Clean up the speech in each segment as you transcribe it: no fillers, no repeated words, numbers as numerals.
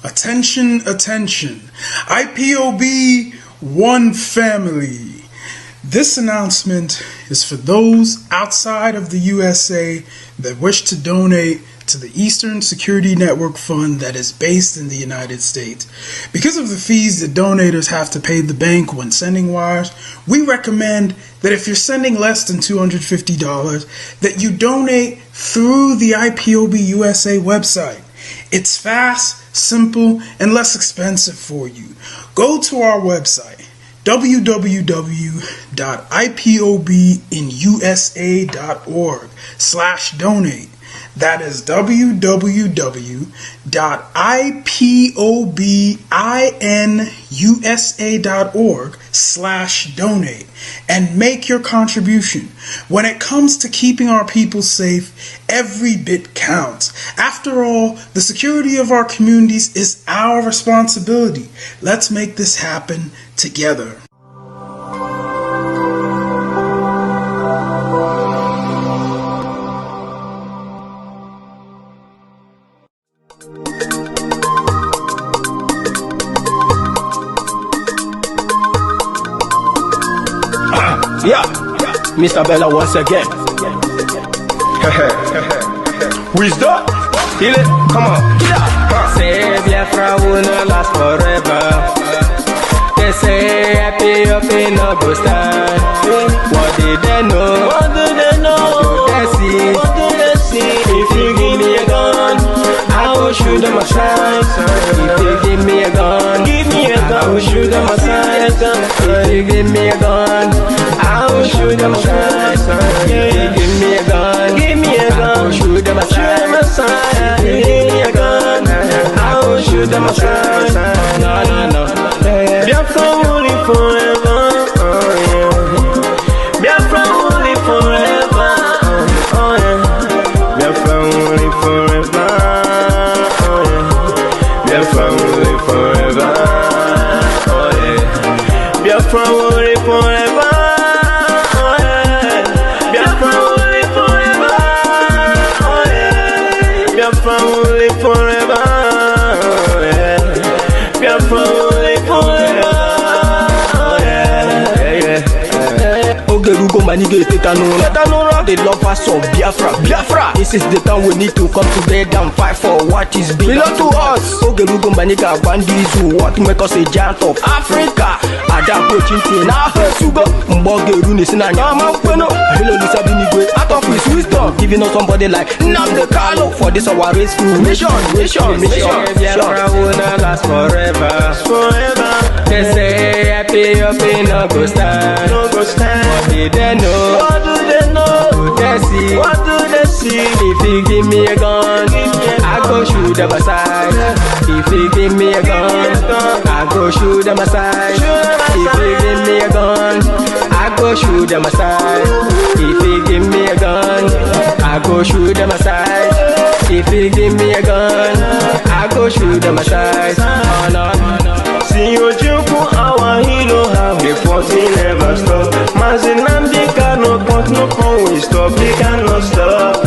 Attention, attention. IPOB One Family. This announcement is for those outside of the USA that wish to donate to the Eastern Security Network Fund that is based in the United States. Because of the fees that donators have to pay the bank when sending wires, we recommend that if you're sending less than $250, that you donate through the IPOB USA website. It's fast, simple, and less expensive for you. Go to our website, www.ipobinusa.org/donate. That is www.ipobinusa.org/donate and make your contribution. When it comes to keeping our people safe, every bit counts. After all, the security of our communities is our responsibility. Let's make this happen together. Yeah, Mr. Bella once again. Wisdom, heal it, come on. Yeah. Say Biafra will not last forever. They say happy up in no go stand. What did they know? What do they know? What do they see? What do they see? If you give me a gun, I will shoot them aside. If you give me a gun, I will shoot them aside. If you give me a gun, I will shoot them aside. If you give me a gun, I will shoot them aside. If you give me a gun, I will shoot them aside. No. Biafra will live forever. Oh yeah. Biafra will live forever. Oh yeah. Biafra will live forever. Oh yeah. Biafra will live forever. Oh yeah. Biafra will live forever. Oh yeah. Biafra will live forever. Oh yeah. Biafra will live forever. Oh yeah. Biafra will live forever. Oh yeah. Ogerugo manige tetanura. The lovers of Biafra. This is the time we need to come together and fight for what is belong to us. Ogerugo maniga bandizu, what make us a giant of Africa. Ada approaching na sugar. Mbogeru ni sina nyama kweno. Hello Lisa Binigwe, out of his wisdom, giving us somebody like Nnamdi Kanu for this our rescue mission. Biafra will not last forever. They say happy up in no go stand. What did they know? What do they know? What do they see? What do they see? If you give me a gun, I go shoot them aside. If you give me a gun, I go shoot them aside. If you give me a gun, I go shoot them aside. If you give me a gun, I go shoot them aside. If you give me a gun, I go shoot them aside. Oh no. See you joke, our hero have the fighting never stop. Nnamdi Kanu, but no can we stop. They cannot stop.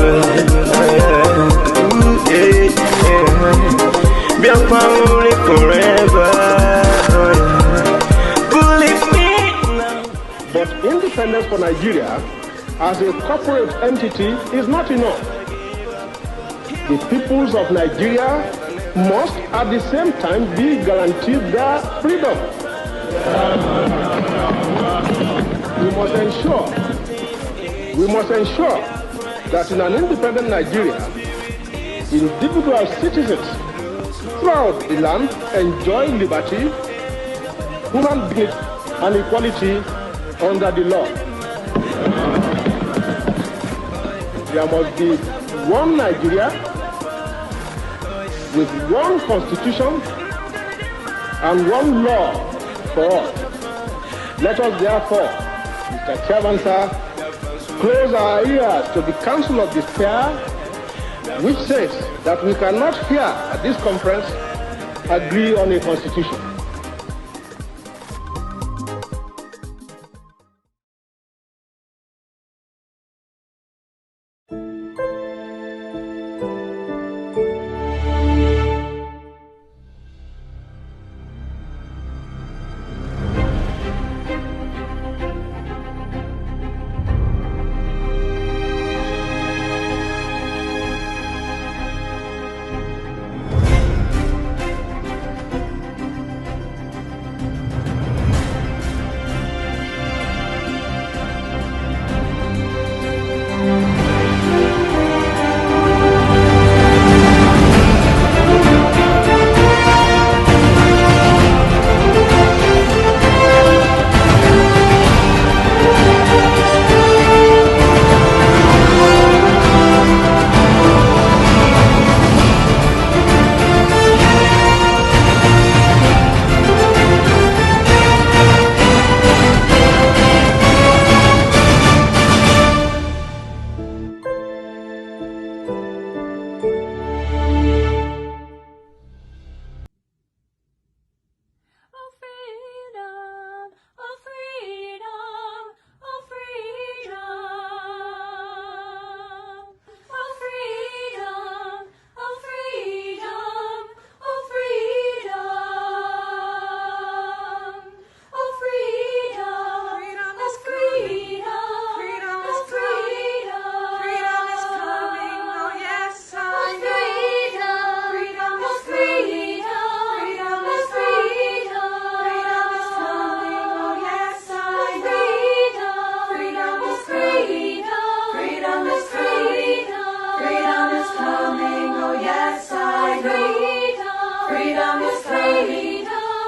Biafra will live forever. Believe me now. But independence for Nigeria as a corporate entity is not enough. The peoples of Nigeria must at the same time be guaranteed their freedom. We must ensure that in an independent Nigeria, individual citizens throughout the land enjoy liberty, human dignity, and equality under the law. There must be one Nigeria with one constitution and one law for all. Let us therefore, Mr. Chairman, sir, close our ears to the counsel of despair, which says that we cannot here at this conference agree on a constitution.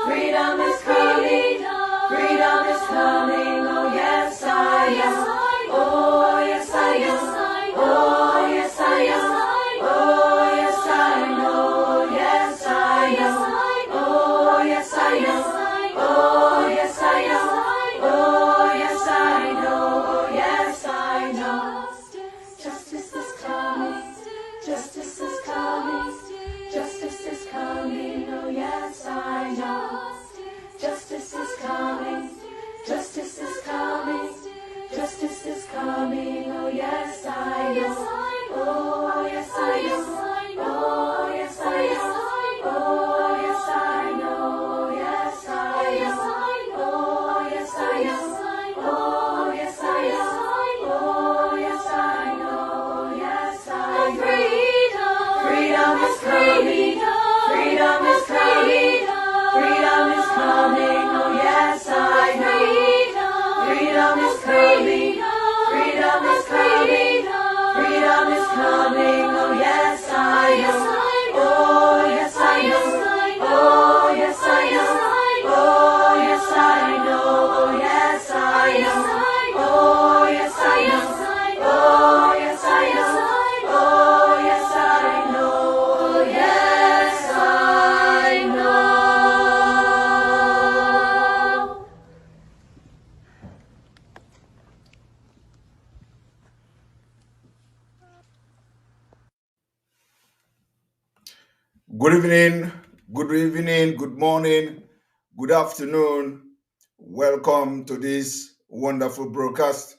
Freedom is coming. Freedom is coming. Oh yes, I am. Oh yes, I am. Oh yes, I am. Oh yes, I know. Yes, I am. Oh yes, I am. Oh yes, I am. Oh yes, I know. Oh yes, I know. Justice is coming. Justice is coming. Justice is coming. Oh yes, I know. Justice is coming. Justice is coming. Justice is coming. Oh yes, I know. Oh yes, I know. Oh yes, I know. Oh yes, I know. Yes, I know. Oh yes, I know. Oh yes, I know. Oh yes, I know. Yes, I know. Freedom is coming. Freedom is coming. Freedom is coming. Oh yes, I know. Freedom is coming. Freedom is coming. Freedom is coming. Oh yes, I know. Oh yes, I know. Oh yes, I know. Oh yes, I know. Oh yes, I know. Oh yes, I know. Oh yes, I know. Oh yes, I know. Oh yes, I know. Good evening, good morning, good afternoon. Welcome to this wonderful broadcast.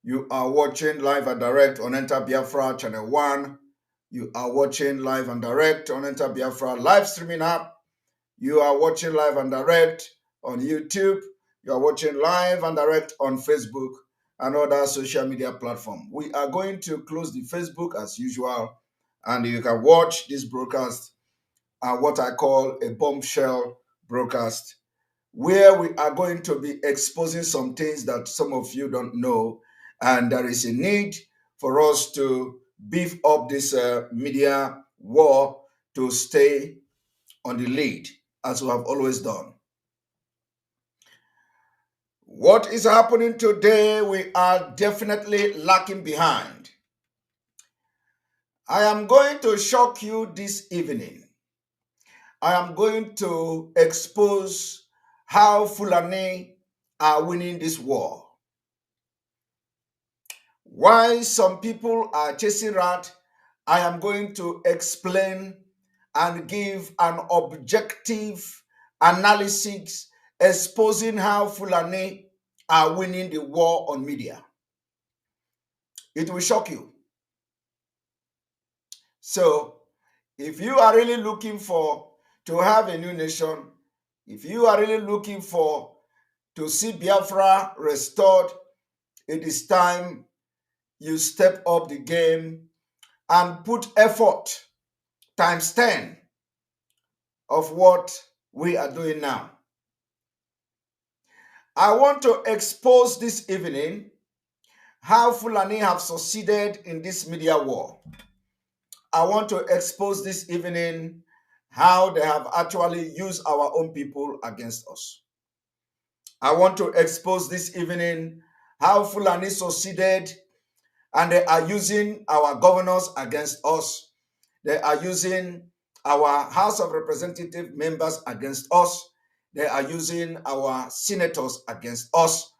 You are watching live and direct on Enter Biafra Channel 1. You are watching live and direct on Enter Biafra live streaming app. You are watching live and direct on YouTube. You are watching live and direct on Facebook and other social media platforms. We are going to close the Facebook as usual, and you can watch this broadcast what I call a bombshell broadcast, where we are going to be exposing some things that some of you don't know, and there is a need for us to beef up this media war to stay on the lead, as we have always done. What is happening today, we are definitely lacking behind. I am going to shock you this evening. I am going to expose how Fulani are winning this war. Why some people are chasing rat, I am going to explain and give an objective analysis exposing how Fulani are winning the war on media. It will shock you. So, if you are really looking to have a new nation, if you are really looking to see Biafra restored, it is time you step up the game and put effort times 10 of what we are doing now. I want to expose this evening how Fulani have succeeded in this media war. I want to expose this evening how they have actually used our own people against us. I want to expose this evening how Fulani succeeded and they are using our governors against us. They are using our House of Representative members against us. They are using our senators against us.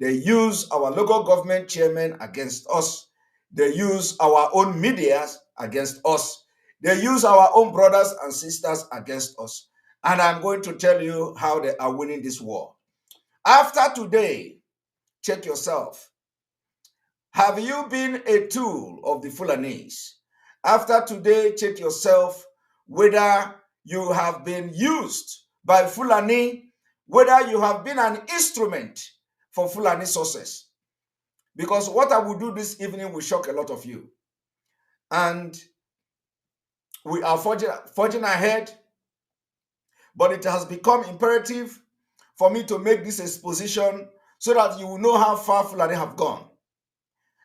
They use our local government chairmen against us. They use our own media against us. They use our own brothers and sisters against us. And I'm going to tell you how they are winning this war. After today, check yourself. Have you been a tool of the Fulanese? After today, check yourself whether you have been used by Fulani, whether you have been an instrument for Fulani success. Because what I will do this evening will shock a lot of you. And we are forging ahead, but it has become imperative for me to make this exposition so that you will know how far Fulani have gone.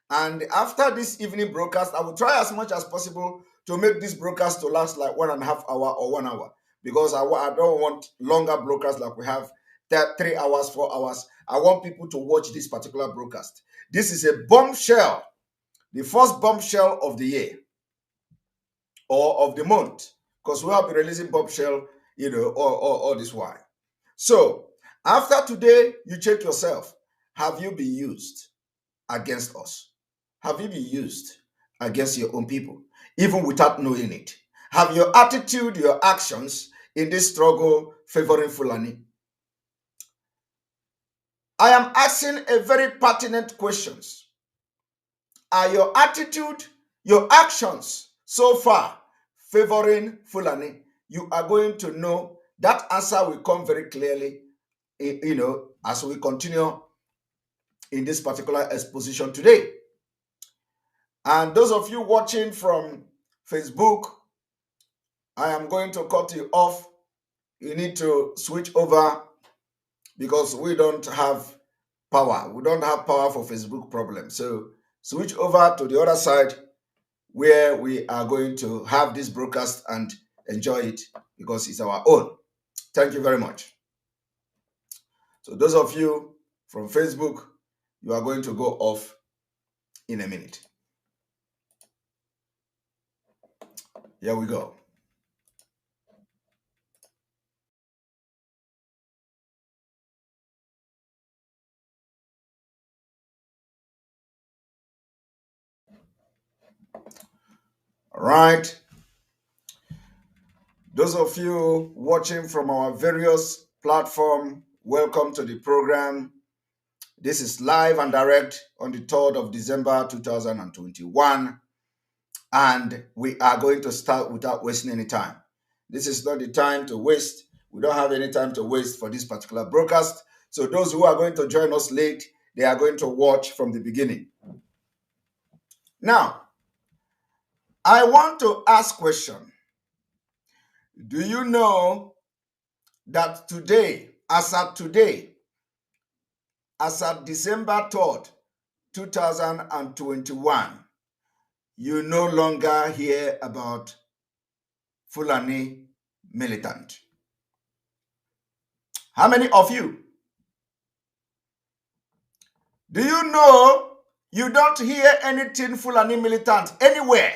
And after this evening broadcast, I will try as much as possible to make this broadcast to last like 1.5 hours or 1 hour. because I don't want longer broadcasts like we have that 3 hours, 4 hours. I want people to watch this particular broadcast. This is a bombshell, the first bombshell of the year or of the month, because we have been releasing bombshell, all this while. So after today, you check yourself. Have you been used against us? Have you been used against your own people, even without knowing it? Have your attitude, your actions in this struggle favoring Fulani? I am asking a very pertinent questions. Are your attitude, your actions so far favoring Fulani? You are going to know that answer will come very clearly, as we continue in this particular exposition today. And those of you watching from Facebook, I am going to cut you off. You need to switch over because we don't have power. We don't have power for Facebook problem. So switch over to the other side where we are going to have this broadcast and enjoy it because it's our own. Thank you very much. So those of you from Facebook, you are going to go off in a minute. Here we go. All right. Those of you watching from our various platforms, welcome to the program. This is live and direct on the 3rd of December 2021. And we are going to start without wasting any time. This is not the time to waste. We don't have any time to waste for this particular broadcast. So those who are going to join us late, they are going to watch from the beginning. Now, I want to ask a question. Do you know that today, as at December 3rd, 2021, you no longer hear about Fulani militant? How many of you? Do you know you don't hear anything Fulani militant anywhere?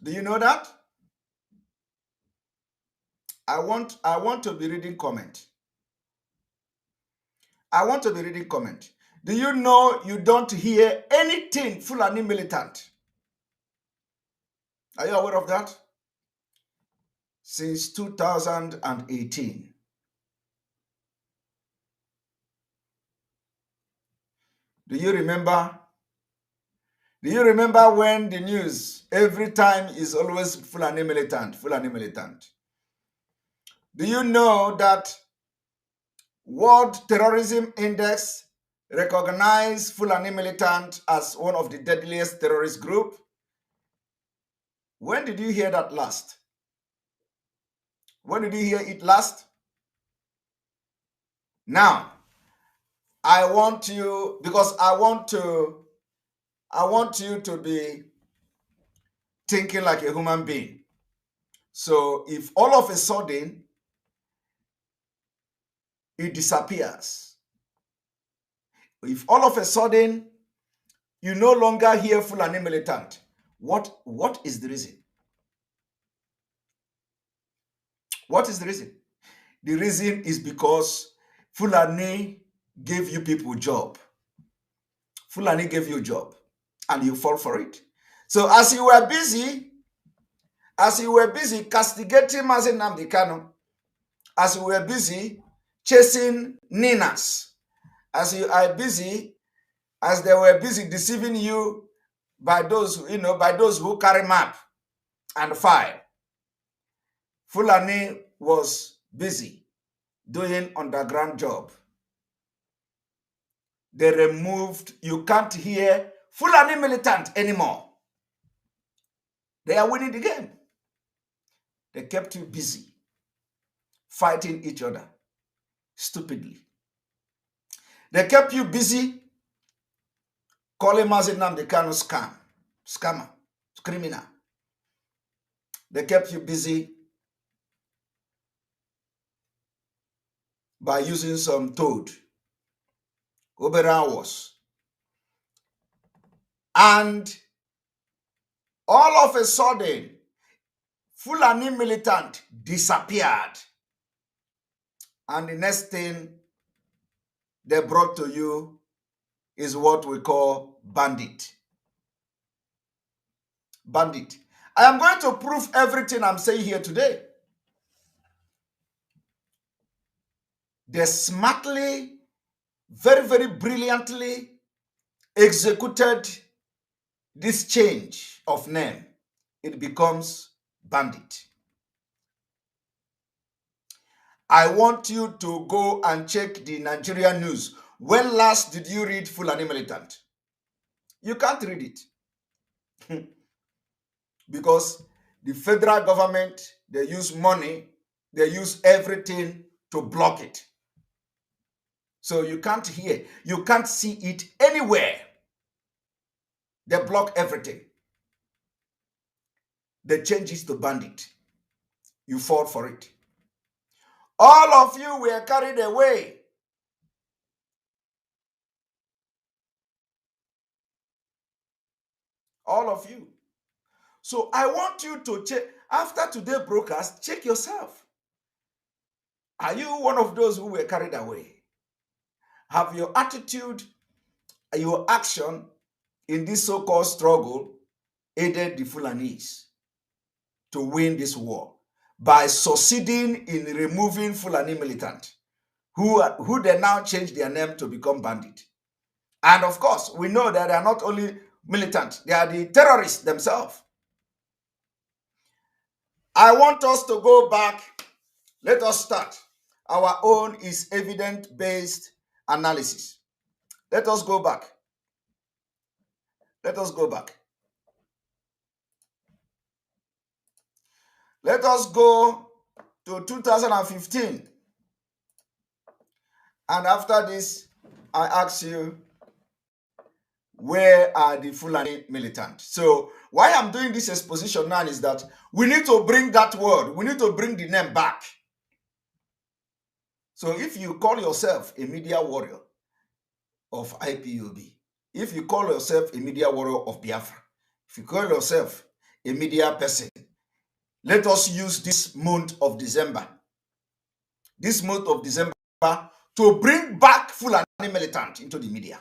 Do you know that? I want to be reading comment. I want to be reading comment. Do you know you don't hear anything Fulani militant? Are you aware of that? Since 2018. Do you remember? Do you remember when the news every time is always Fulani militant, Fulani militant? Do you know that World Terrorism Index recognized Fulani militant as one of the deadliest terrorist group? When did you hear that last? When did you hear it last? Now, I want you, because I want you to be thinking like a human being. So if all of a sudden it disappears, if all of a sudden you no longer hear Fulani militant, what is the reason? What is the reason? The reason is because Fulani gave you people job. Fulani gave you a job and you fall for it. So as you were busy castigating Mazi Nnamdi Kanu, as you were busy chasing Ninas, as they were busy deceiving you by those who carry map and file, Fulani was busy doing underground job. They removed, you can't hear Fulani militant anymore. They are winning the game. They kept you busy fighting each other stupidly. They kept you busy calling Mazi Nnamdi Kanu scammer, criminal. They kept you busy by using some toad, over hours. And all of a sudden, Fulani militant disappeared. And the next thing they brought to you is what we call bandit. Bandit. I am going to prove everything I'm saying here today. They smartly, very, very brilliantly executed this change of name. It becomes bandit. I want you to go and check the Nigerian news. When last did you read Fulani militant? You can't read it. Because the federal government, they use money, they use everything to block it. So you can't hear, you can't see it anywhere. They block everything. They change it to bandit. You fall for it. All of you were carried away. All of you. So I want you to check, after today's broadcast, check yourself. Are you one of those who were carried away? Have your attitude, your action in this so-called struggle aided the Fulanis to win this war by succeeding in removing Fulani militant, who they now change their name to become bandit? And of course, we know that they are not only militant, they are the terrorists themselves. I want us to go back. Let us start. Our own is evidence-based analysis. Let us go back. Let us go back. Let us go to 2015. And after this, I ask you, where are the Fulani militant? So why I'm doing this exposition now is that we need to bring that word, we need to bring the name back. So if you call yourself a media warrior of IPOB, if you call yourself a media warrior of Biafra, if you call yourself a media person, let us use this month of December, to bring back Fulani militant into the media.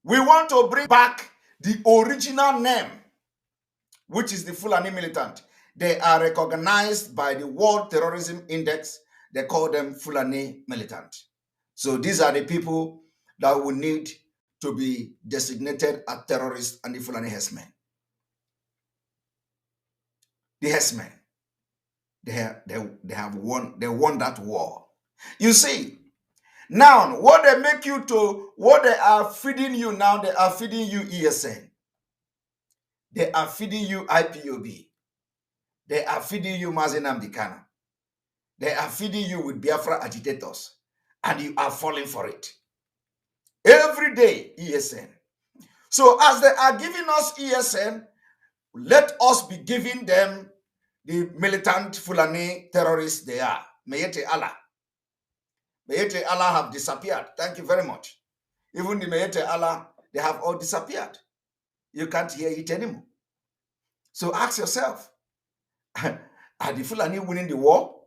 We want to bring back the original name, which is the Fulani militant. They are recognized by the World Terrorism Index. They call them Fulani militant. So these are the people that will need to be designated as terrorists and the Fulani herdsmen. The herdsmen, they won that war. You see, now what they make you to, what they are feeding you now, they are feeding you ESN. They are feeding you IPOB. They are feeding you Mazenam Dikana. They are feeding you with Biafra agitators. And you are falling for it. Every day, ESN. So as they are giving us ESN, let us be giving them the militant Fulani terrorists they are. Mayete Allah. Mayete Allah have disappeared. Thank you very much. Even the Mayete Allah, they have all disappeared. You can't hear it anymore. So ask yourself, are the Fulani winning the war?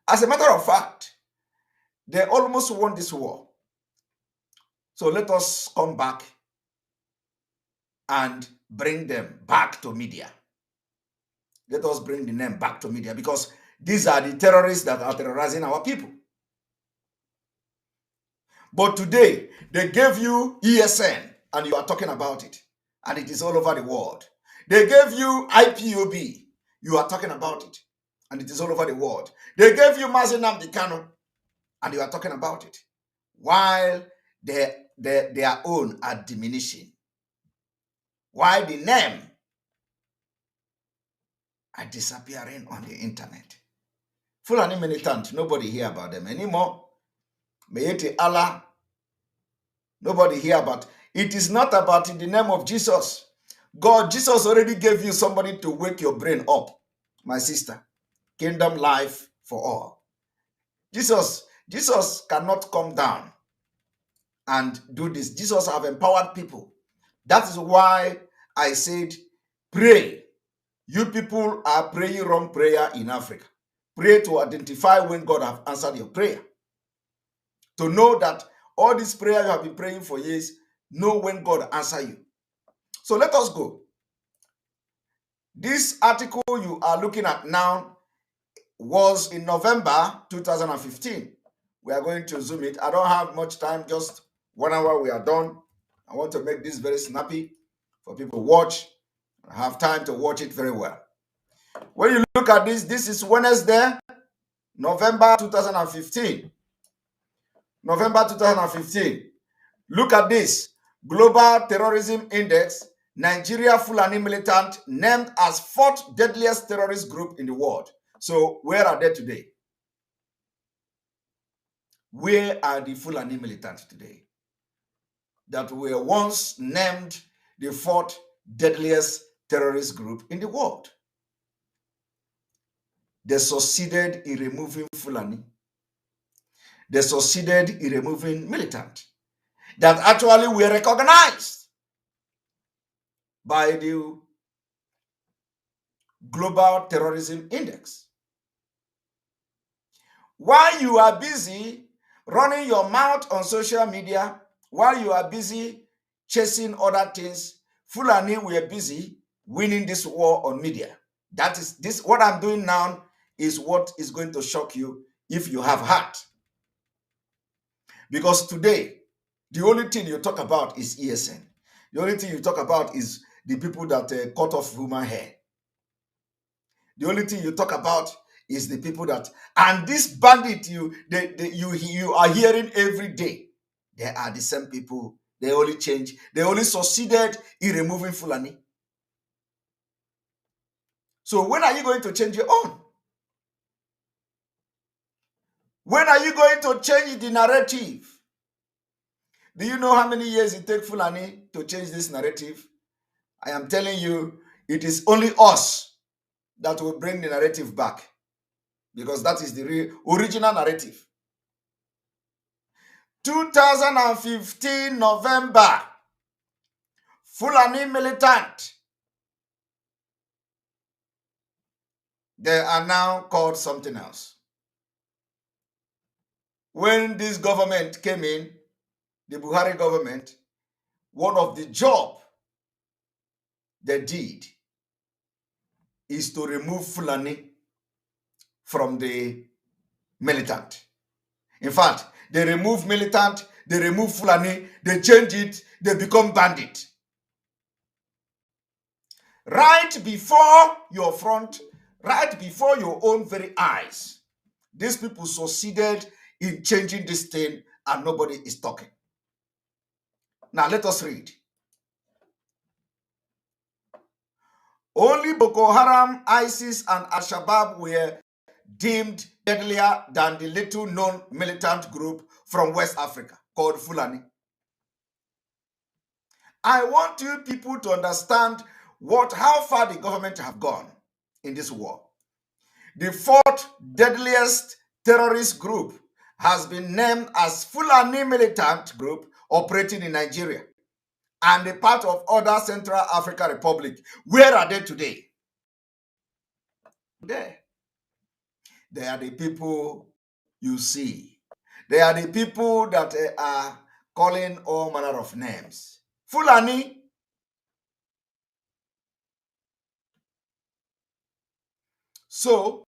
As a matter of fact, they almost won this war. So let us come back and bring them back to media. Let us bring the name back to media, because these are the terrorists that are terrorizing our people. But today, they gave you ESN and you are talking about it. And it is all over the world. They gave you IPOB. You are talking about it. And it is all over the world. They gave you Mazenam Dikano. And you are talking about it. While their own are diminishing. While the name are disappearing on the internet. Fulani militant, nobody hear about them anymore. Mayete Allah Nobody here, but it is not about in the name of Jesus. Jesus already gave you somebody to wake your brain up, my sister. Kingdom life for all. Jesus cannot come down and do this. Jesus have empowered people. That is why I said, pray. You people are praying wrong prayer in Africa. Pray to identify when God have answered your prayer. To know that all this prayer you have been praying for years, know when God answer you. So let us go. This article you are looking at now was in November 2015. We are going to zoom it. I don't have much time, just 1 hour we are done. I want to make this very snappy for people to watch. I have time to watch it very well. When you look at this, this is Wednesday, November 2015. November 2015. Look at this. Global Terrorism Index, Nigeria Fulani militant named as 4th deadliest terrorist group in the world. So where are they today? Where are the Fulani militants today that were once named the 4th deadliest terrorist group in the world? They succeeded in removing Fulani. They succeeded in removing militant that actually were recognized by the Global Terrorism Index. While you are busy running your mouth on social media, while you are busy chasing other things, Fulani were busy winning this war on media. That is this. What I'm doing now is what is going to shock you if you have heart. Because today, the only thing you talk about is ESN. The only thing you talk about is the people that cut off human hair. The only thing you talk about is the people that, and this bandit you are hearing every day, they are the same people. They only change. They only succeeded in removing Fulani. So when are you going to change your own? When are you going to change the narrative? Do you know how many years it takes Fulani to change this narrative? I am telling you, it is only us that will bring the narrative back, because that is the original narrative. 2015 November, Fulani militant. They are now called something else. When this government came in, the Buhari government, one of the job they did is to remove Fulani from the militant. In fact, they remove militant, they remove Fulani, they change it, they become bandit. Right before your front, right before your own very eyes, these people succeeded in changing this thing and nobody is talking. Now let us read. Only Boko Haram, ISIS, and Al-Shabaab were deemed deadlier than the little-known militant group from West Africa called Fulani. I want you people to understand how far the government have gone in this war. The 4th deadliest terrorist group has been named as Fulani militant group operating in Nigeria and a part of other Central African Republic. Where are they today? There. They are the people you see. They are the people that are calling all manner of names. Fulani. So,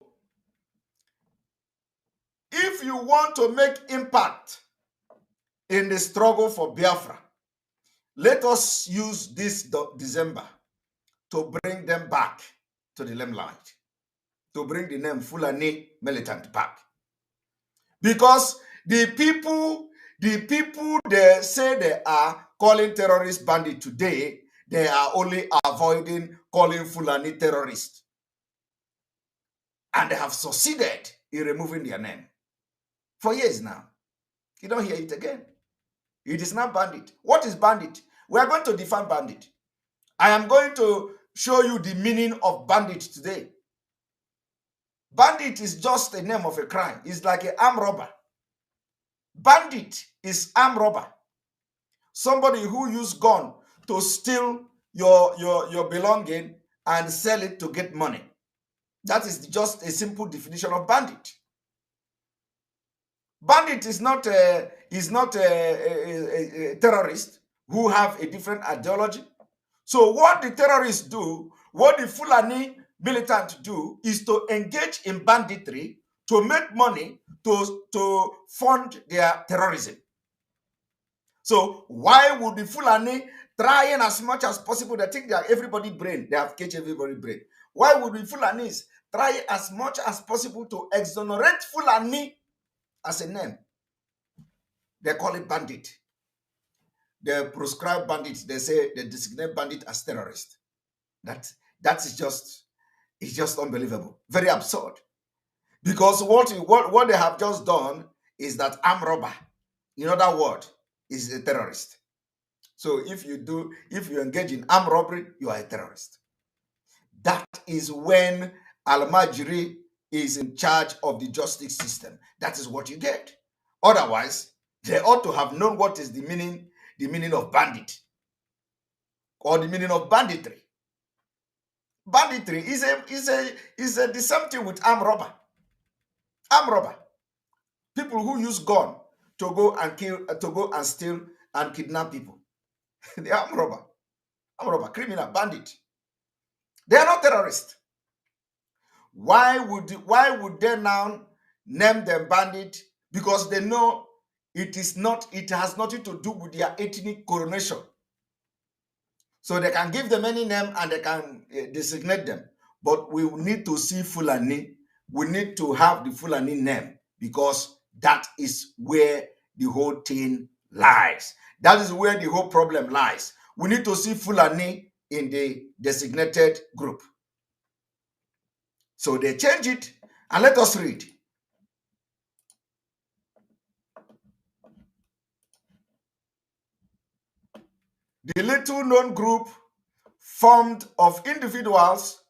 if you want to make impact in the struggle for Biafra, let us use this December to bring them back to the limelight, to bring the name Fulani militant back. Because the people they say they are calling terrorist bandit today, they are only avoiding calling Fulani terrorist. And they have succeeded in removing their name for years now. You don't hear it again. It is not bandit. What is bandit? We are going to define bandit. I am going to show you the meaning of bandit today. Bandit is just a name of a crime. It's like an armed robber. Bandit is armed robber. Somebody who use gun to steal your belonging and sell it to get money. That is just a simple definition of bandit. Bandit is not a terrorist who have a different ideology. So what the terrorists do, what the Fulani militants do, is to engage in banditry to make money to fund their terrorism. So why would the Fulani trying as much as possible? They think they are everybody's brain. They have catch everybody's brain. Why would the Fulanis try as much as possible to exonerate Fulani as a name? They call it bandit. They prescribe bandit. They say they designate bandit as terrorist. That is just unbelievable. Very absurd. Because what they have just done is that armed robber, in other words, is a terrorist. So if you engage in armed robbery, you are a terrorist. That is when Al-Majri is in charge of the justice system. That is what you get. Otherwise, they ought to have known what is the meaning of bandit or the meaning of banditry. Banditry is the same thing with armed robber. Armed robber, people who use gun to go and kill, to go and steal and kidnap people. They are armed robber, criminal, bandit. They are not terrorists. Why would they now name them bandit? Because they know it has nothing to do with their ethnic coronation. So they can give them any name and they can designate them. But we need to see Fulani. We need to have the Fulani name because that is where the whole thing lies. That is where the whole problem lies. We need to see Fulani in the designated group. So they change it, and let us read. The little known group formed of individuals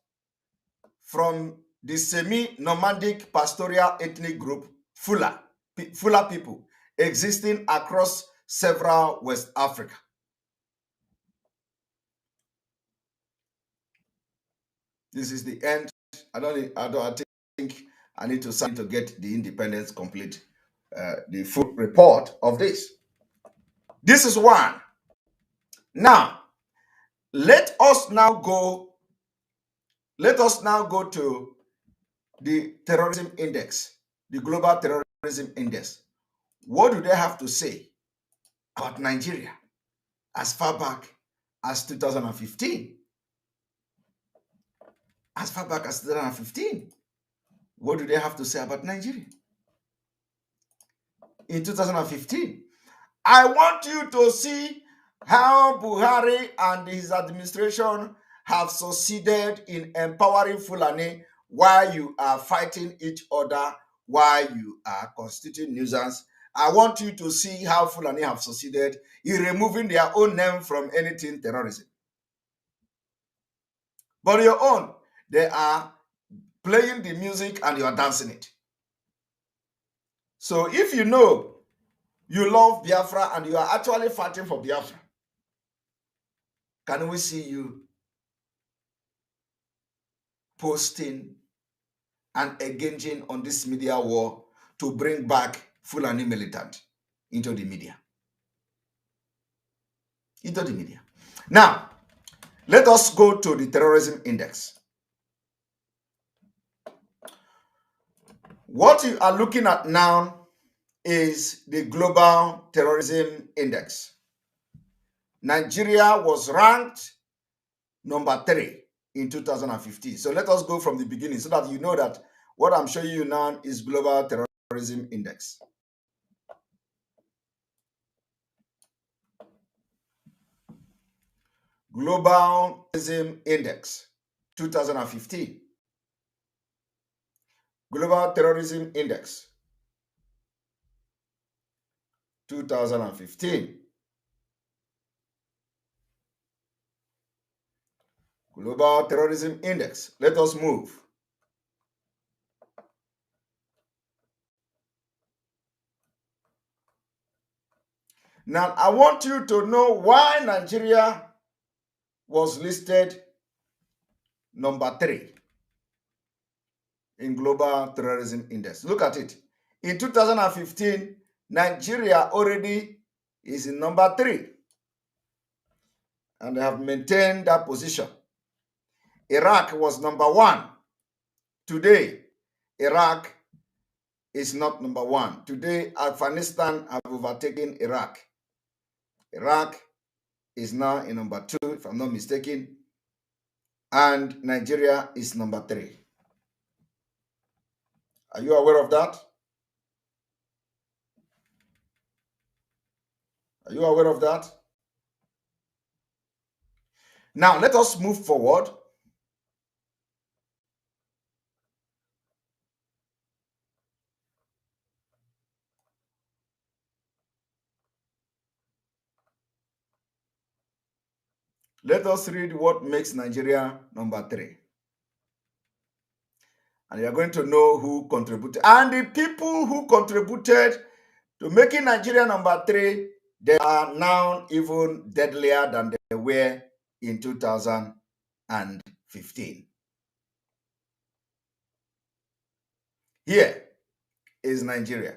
from the semi-nomadic pastoral ethnic group Fula people existing across several West Africa. This is the end. I think I need to sign to get the independence complete, the full report of this. This is one. Now, let us now go to the terrorism index, the global terrorism index. What do they have to say about Nigeria as far back as 2015? As far back as 2015, what do they have to say about Nigeria? In 2015, I want you to see how Buhari and his administration have succeeded in empowering Fulani while you are fighting each other, while you are constituting nuisance. I want you to see how Fulani have succeeded in removing their own name from anything terrorism. But your own, they are playing the music and you are dancing it. So if you know you love Biafra and you are actually fighting for Biafra, can we see you posting and engaging on this media war to bring back Fulani militant into the media? Into the media. Now, let us go to the terrorism index. What you are looking at now is the global terrorism index. Nigeria was ranked number 3 in 2015. So let us go from the beginning so that you know that what I'm showing you now is global terrorism index. Global terrorism index 2015. Global terrorism index 2015. Global Terrorism Index. Let us move. Now, I want you to know why Nigeria was listed number 3 in Global Terrorism Index. Look at it. In 2015, Nigeria already is in number 3, and they have maintained that position. Iraq was number 1. Today, Iraq is not number 1. Today, Afghanistan have overtaken Iraq. Iraq is now in number 2, if I'm not mistaken, and Nigeria is number 3. Are you aware of that? Are you aware of that? Now, let us move forward. Let us read what makes Nigeria number 3. And you're going to know who contributed. And the people who contributed to making Nigeria number 3, they are now even deadlier than they were in 2015. Here is Nigeria.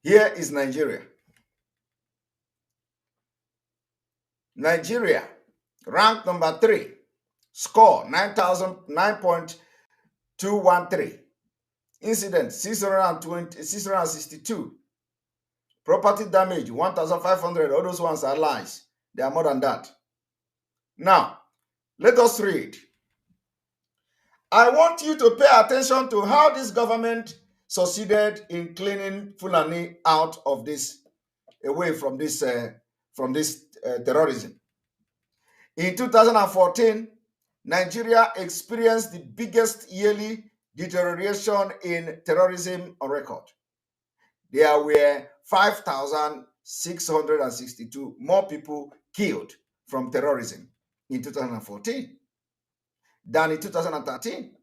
Here is Nigeria. Nigeria, ranked number 3, score 9.213. Incident 662. Property damage 1,500. All those ones are lies. They are more than that. Now, let us read. I want you to pay attention to how this government succeeded in cleaning Fulani out of this, away from this terrorism. In 2014, Nigeria experienced the biggest yearly deterioration in terrorism on record. There were 5,662 more people killed from terrorism in 2014 than in 2013,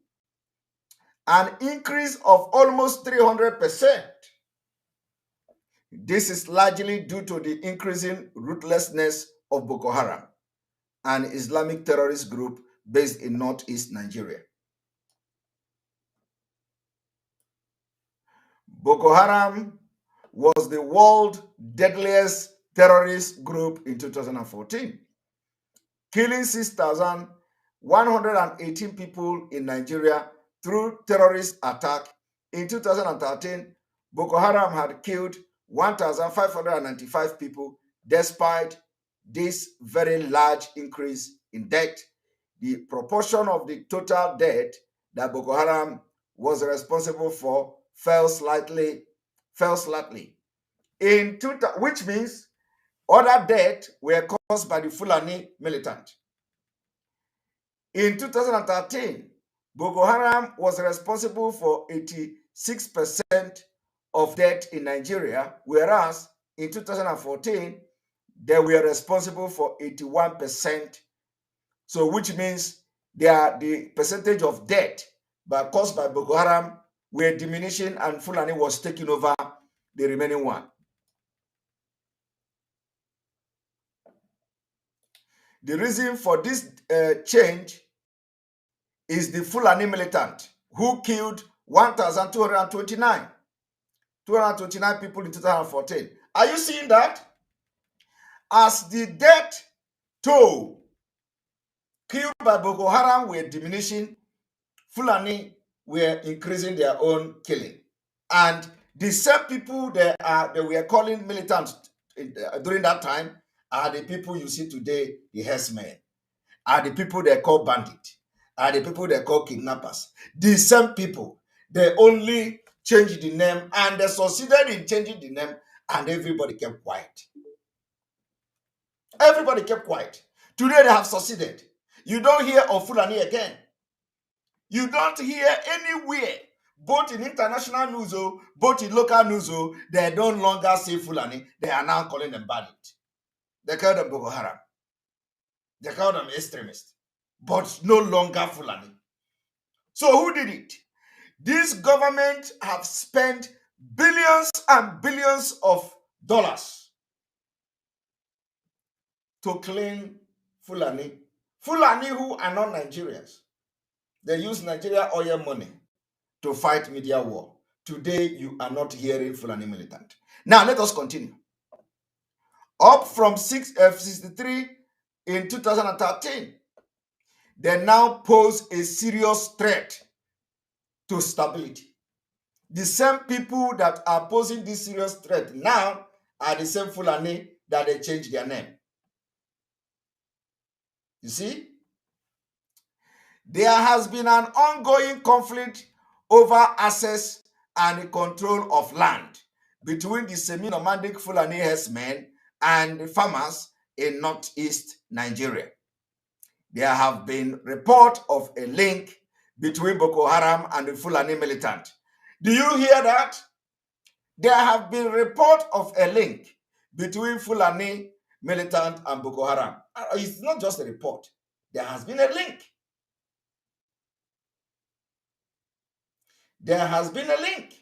an increase of almost 300%. This is largely due to the increasing ruthlessness of Boko Haram, an Islamic terrorist group based in northeast Nigeria. Boko Haram was the world's deadliest terrorist group in 2014, killing 6,118 people in Nigeria through terrorist attack. In 2013, Boko Haram had killed 1,595 people. Despite this very large increase in death, the proportion of the total death that Boko Haram was responsible for fell slightly, which means other deaths were caused by the Fulani militant. In 2013, Boko Haram was responsible for 86% of death in Nigeria, whereas in 2014, they were responsible for 81%. So, which means the percentage of death caused by Boko Haram were diminishing, and Fulani was taking over the remaining one. The reason for this change is the Fulani militant who killed 1,229 people in 2014. Are you seeing that? As the death toll killed by Boko Haram were diminishing, Fulani were increasing their own killing. And the same people they were calling militants during that time are the people you see today, the herdsmen, are the people they call bandit, are the people they call kidnappers. The same people, they only changed the name, and they succeeded in changing the name, and everybody kept quiet. Everybody kept quiet. Today they have succeeded. You don't hear of Fulani again. You don't hear anywhere, both in international news, both in local news, they no longer say Fulani. They are now calling them bandit. They call them Boko Haram. They call them extremists, but no longer Fulani. So who did it? This government have spent billions and billions of dollars to clean Fulani. Fulani who are not Nigerians. They use Nigeria oil money to fight media war. Today, you are not hearing Fulani militant. Now, let us continue. Up from 63 in 2013, they now pose a serious threat to stability. The same people that are posing this serious threat now are the same Fulani that they changed their name. You see? There has been an ongoing conflict over access and control of land between the semi-nomadic Fulani herdsmen and the farmers in northeast Nigeria. There have been reports of a link between Boko Haram and the Fulani militant. Do you hear that? There have been reports of a link between Fulani militant and Boko Haram. It's not just a report. There has been a link. There has been a link.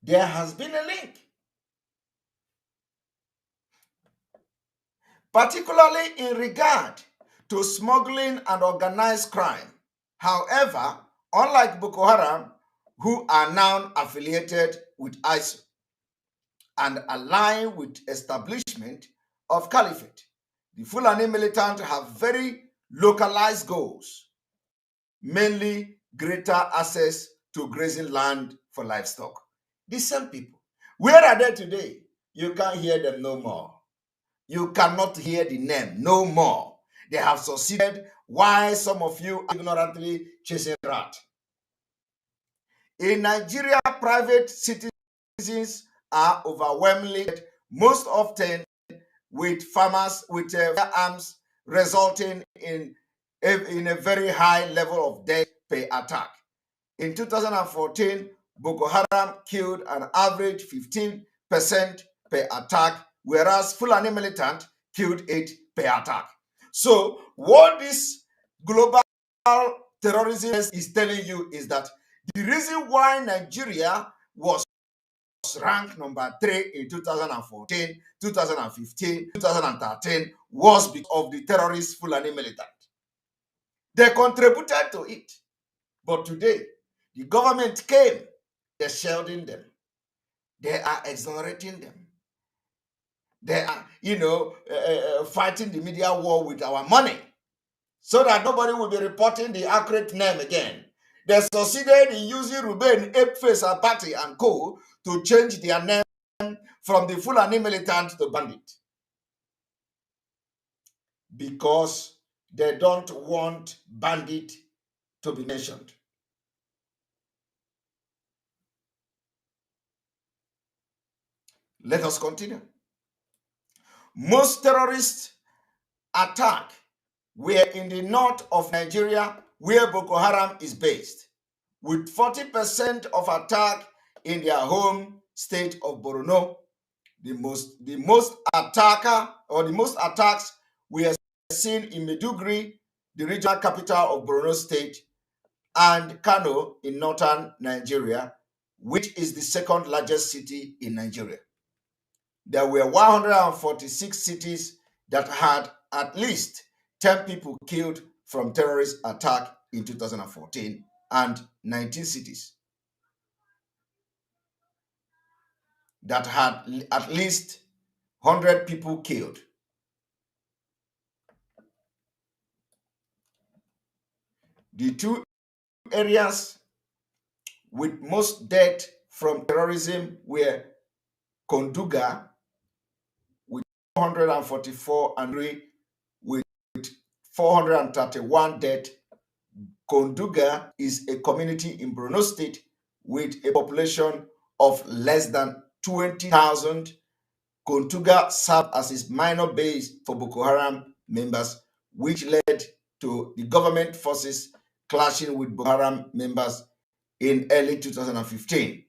There has been a link. Particularly in regard to smuggling and organized crime. However, unlike Boko Haram, who are now affiliated with ISIL and aligned with establishment of caliphate, the Fulani militant have very localized goals, mainly greater access to grazing land for livestock. The same people. Where are they today? You can't hear them no more. You cannot hear the name no more. They have succeeded. Why some of you are ignorantly chasing rat? In Nigeria, private citizens are overwhelmingly, most often with farmers with firearms, resulting in a very high level of death per attack. In 2014, Boko Haram killed an average 15% per attack, whereas Fulani militant killed 8 per attack. So what this global terrorism is telling you is that the reason why Nigeria was ranked number 3 in 2014, 2015, 2013 was because of the terrorist Fulani militant. They contributed to it. But today, the government came, they're shielding them. They are exonerating them. They are, fighting the media war with our money so that nobody will be reporting the accurate name again. They succeeded in using Ruben, Ekpa, Abati, and co. to change their name from the Fulani militant to bandit. Because they don't want bandit to be mentioned. Let us continue. Most terrorist attacks were in the north of Nigeria, where Boko Haram is based, with 40% of attack in their home state of Borno. The most attacks were seen in Maiduguri, the regional capital of Borno State, and Kano in northern Nigeria, which is the second largest city in Nigeria. There were 146 cities that had at least 10 people killed from terrorist attack in 2014 and 19 cities that had at least 100 people killed. The two areas with most death from terrorism were Konduga with 444 and with 431 deaths. Konduga is a community in Borno State with a population of less than 20,000. Konduga served as its minor base for Boko Haram members, which led to the government forces clashing with Boko Haram members in early 2015.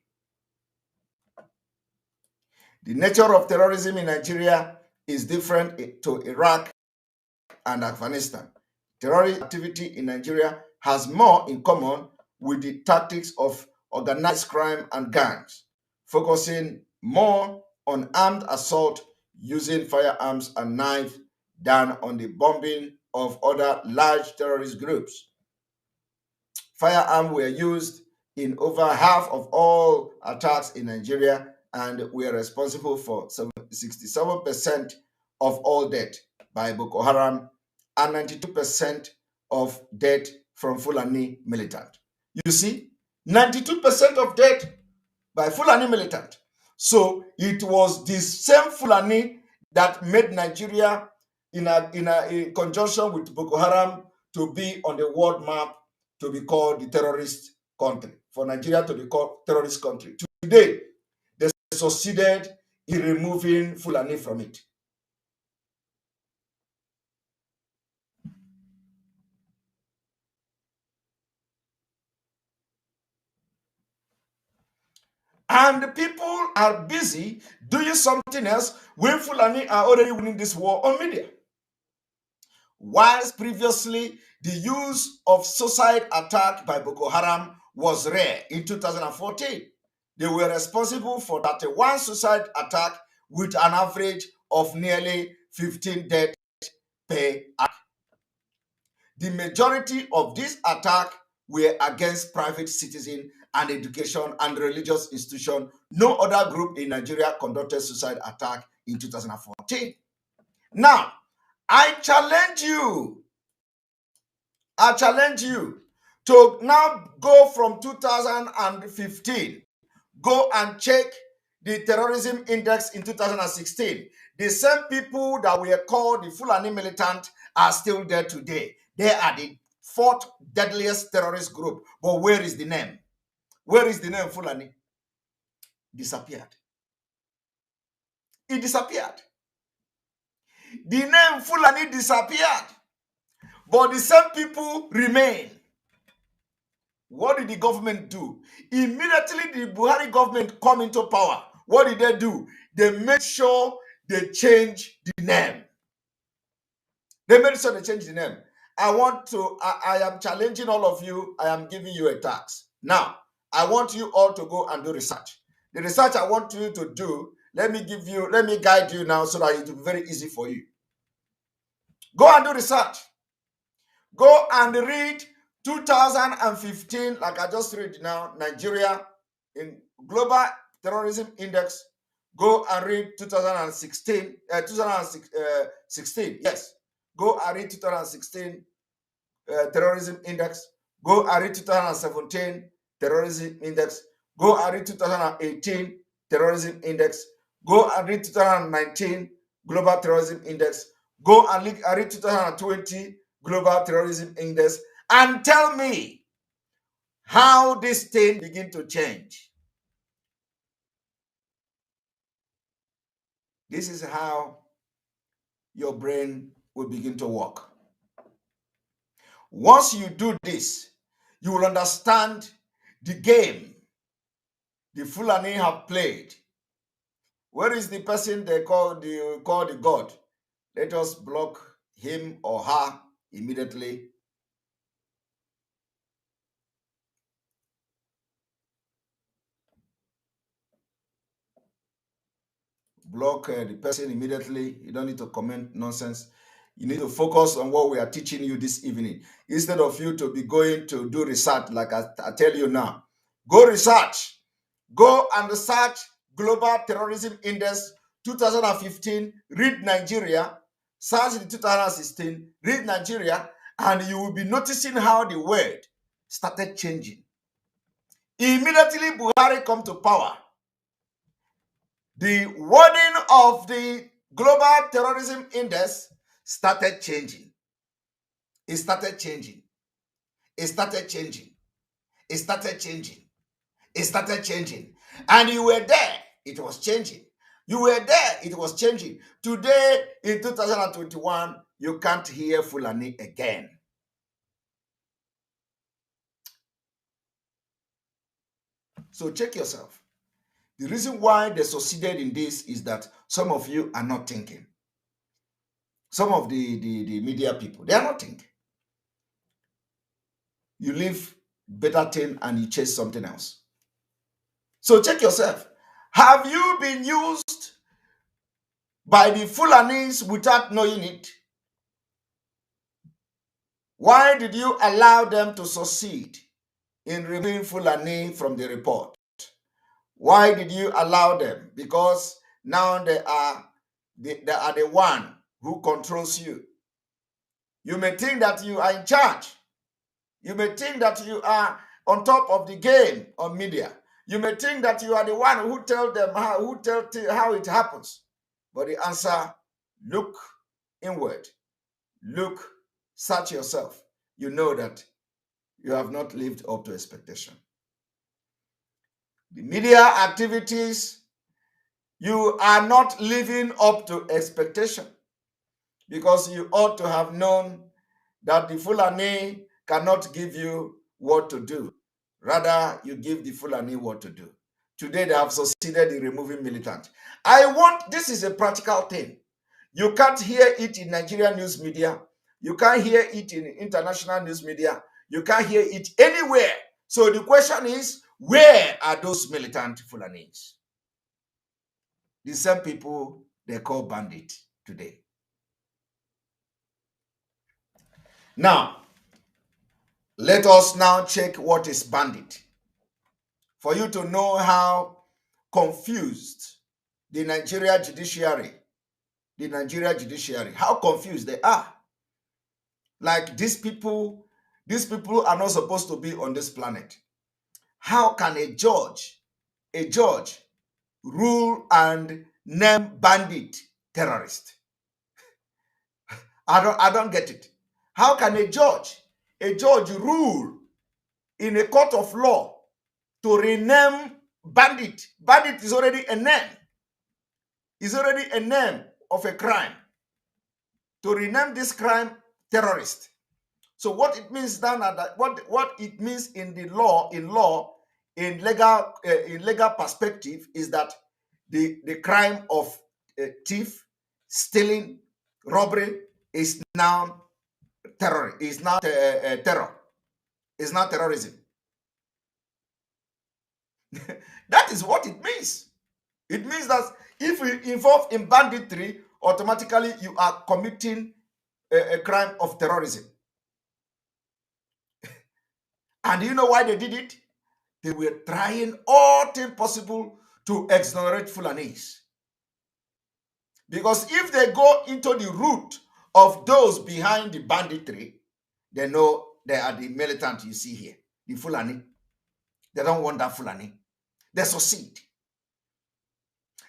The nature of terrorism in Nigeria is different to Iraq and Afghanistan. Terrorist activity in Nigeria has more in common with the tactics of organized crime and gangs, focusing more on armed assault using firearms and knives than on the bombing of other large terrorist groups. Firearms were used in over half of all attacks in Nigeria and were responsible for 67% of all death by Boko Haram and 92% of death from Fulani militant. You see, 92% of death by Fulani militant. So it was this same Fulani that made Nigeria in conjunction with Boko Haram to be on the world map to be called the terrorist country, for Nigeria to be called terrorist country. Today, they succeeded in removing Fulani from it. And the people are busy doing something else when Fulani are already winning this war on media. Whilst previously the use of suicide attack by Boko Haram was rare in 2014, they were responsible for 31 suicide attack with an average of nearly 15 deaths per attack. The majority of these attacks were against private citizens and education and religious institutions. No other group in Nigeria conducted suicide attack in 2014. Now, I challenge you to now go from 2015, go and check the terrorism index in 2016. The same people that were called the Fulani militant are still there today. They are the fourth deadliest terrorist group. But where is the name? Where is the name Fulani? Disappeared. It disappeared. The name Fulani disappeared. But the same people remain. What did the government do? Immediately the Buhari government come into power. What did they do? They made sure they change the name. They made sure they change the name. I am challenging all of you. I am giving you a task. Now, I want you all to go and do research. The research I want you to do, let me guide you now so that it will be very easy for you. Go and do research. Go and read 2015, like I just read now, Nigeria in Global Terrorism Index. Go and read 2016, yes. Go and read 2016 Terrorism Index. Go and read 2017 Terrorism Index. Go and read 2018 Terrorism Index. Go and read 2019 Global Terrorism Index. Go and read 2020 Global Terrorism Index and tell me how this thing begin to change. This is how your brain will begin to work. Once you do this, you will understand the game the Fulani have played. Where is the person they call the God? Let us block him or her immediately. Block the person immediately. You don't need to comment nonsense. You need to focus on what we are teaching you this evening. Instead of you to be going to do research like I tell you now. Go research. Go and research Global Terrorism Index 2015. Read Nigeria. Search the 2016. Read Nigeria. And you will be noticing how the world started changing. Immediately Buhari come to power. The wording of the Global Terrorism Index started changing. It started changing. It started changing. It started changing. It started changing. And you were there, it was changing. You were there, it was changing. Today, in 2021, you can't hear Fulani again. So check yourself. The reason why they succeeded in this is that some of you are not thinking. Some of the media people, they are not thinking. You leave better thing and you chase something else. So check yourself. Have you been used by the Fulanis without knowing it? Why did you allow them to succeed in removing Fulani from the report? Why did you allow them? Because now they are the one who controls you. You may think that you are in charge. You may think that you are on top of the game on media. You may think that you are the one who tell them how it happens. But the answer, look inward. Look, search yourself. You know that you have not lived up to expectation. The media activities, you are not living up to expectation, because you ought to have known that the Fulani cannot give you what to do. Rather, you give the Fulani what to do. Today, they have succeeded in removing militant. This is a practical thing. You can't hear it in Nigerian news media. You can't hear it in international news media. You can't hear it anywhere. So the question is, where are those militant Fulanis? The same people they call bandit today. Now, let us now check what is bandit. For you to know how confused the Nigeria judiciary, how confused they are. Like these people are not supposed to be on this planet. How can a judge rule and name bandit terrorist? I don't get it. How can a judge rule in a court of law to rename bandit? Bandit is already a name. Is already a name of a crime. To rename this crime terrorist. So what it means then, what it means in the law, in legal perspective, is that the crime of thief, stealing, robbery is now terror. Is now terror. Is now terrorism. That is what it means. It means that if you involve in banditry, automatically you are committing a crime of terrorism. And you know why they did it? They were trying all things possible to exonerate Fulanis. Because if they go into the root of those behind the banditry, they know they are the militant you see here, the Fulani. They don't want that Fulani. They succeed.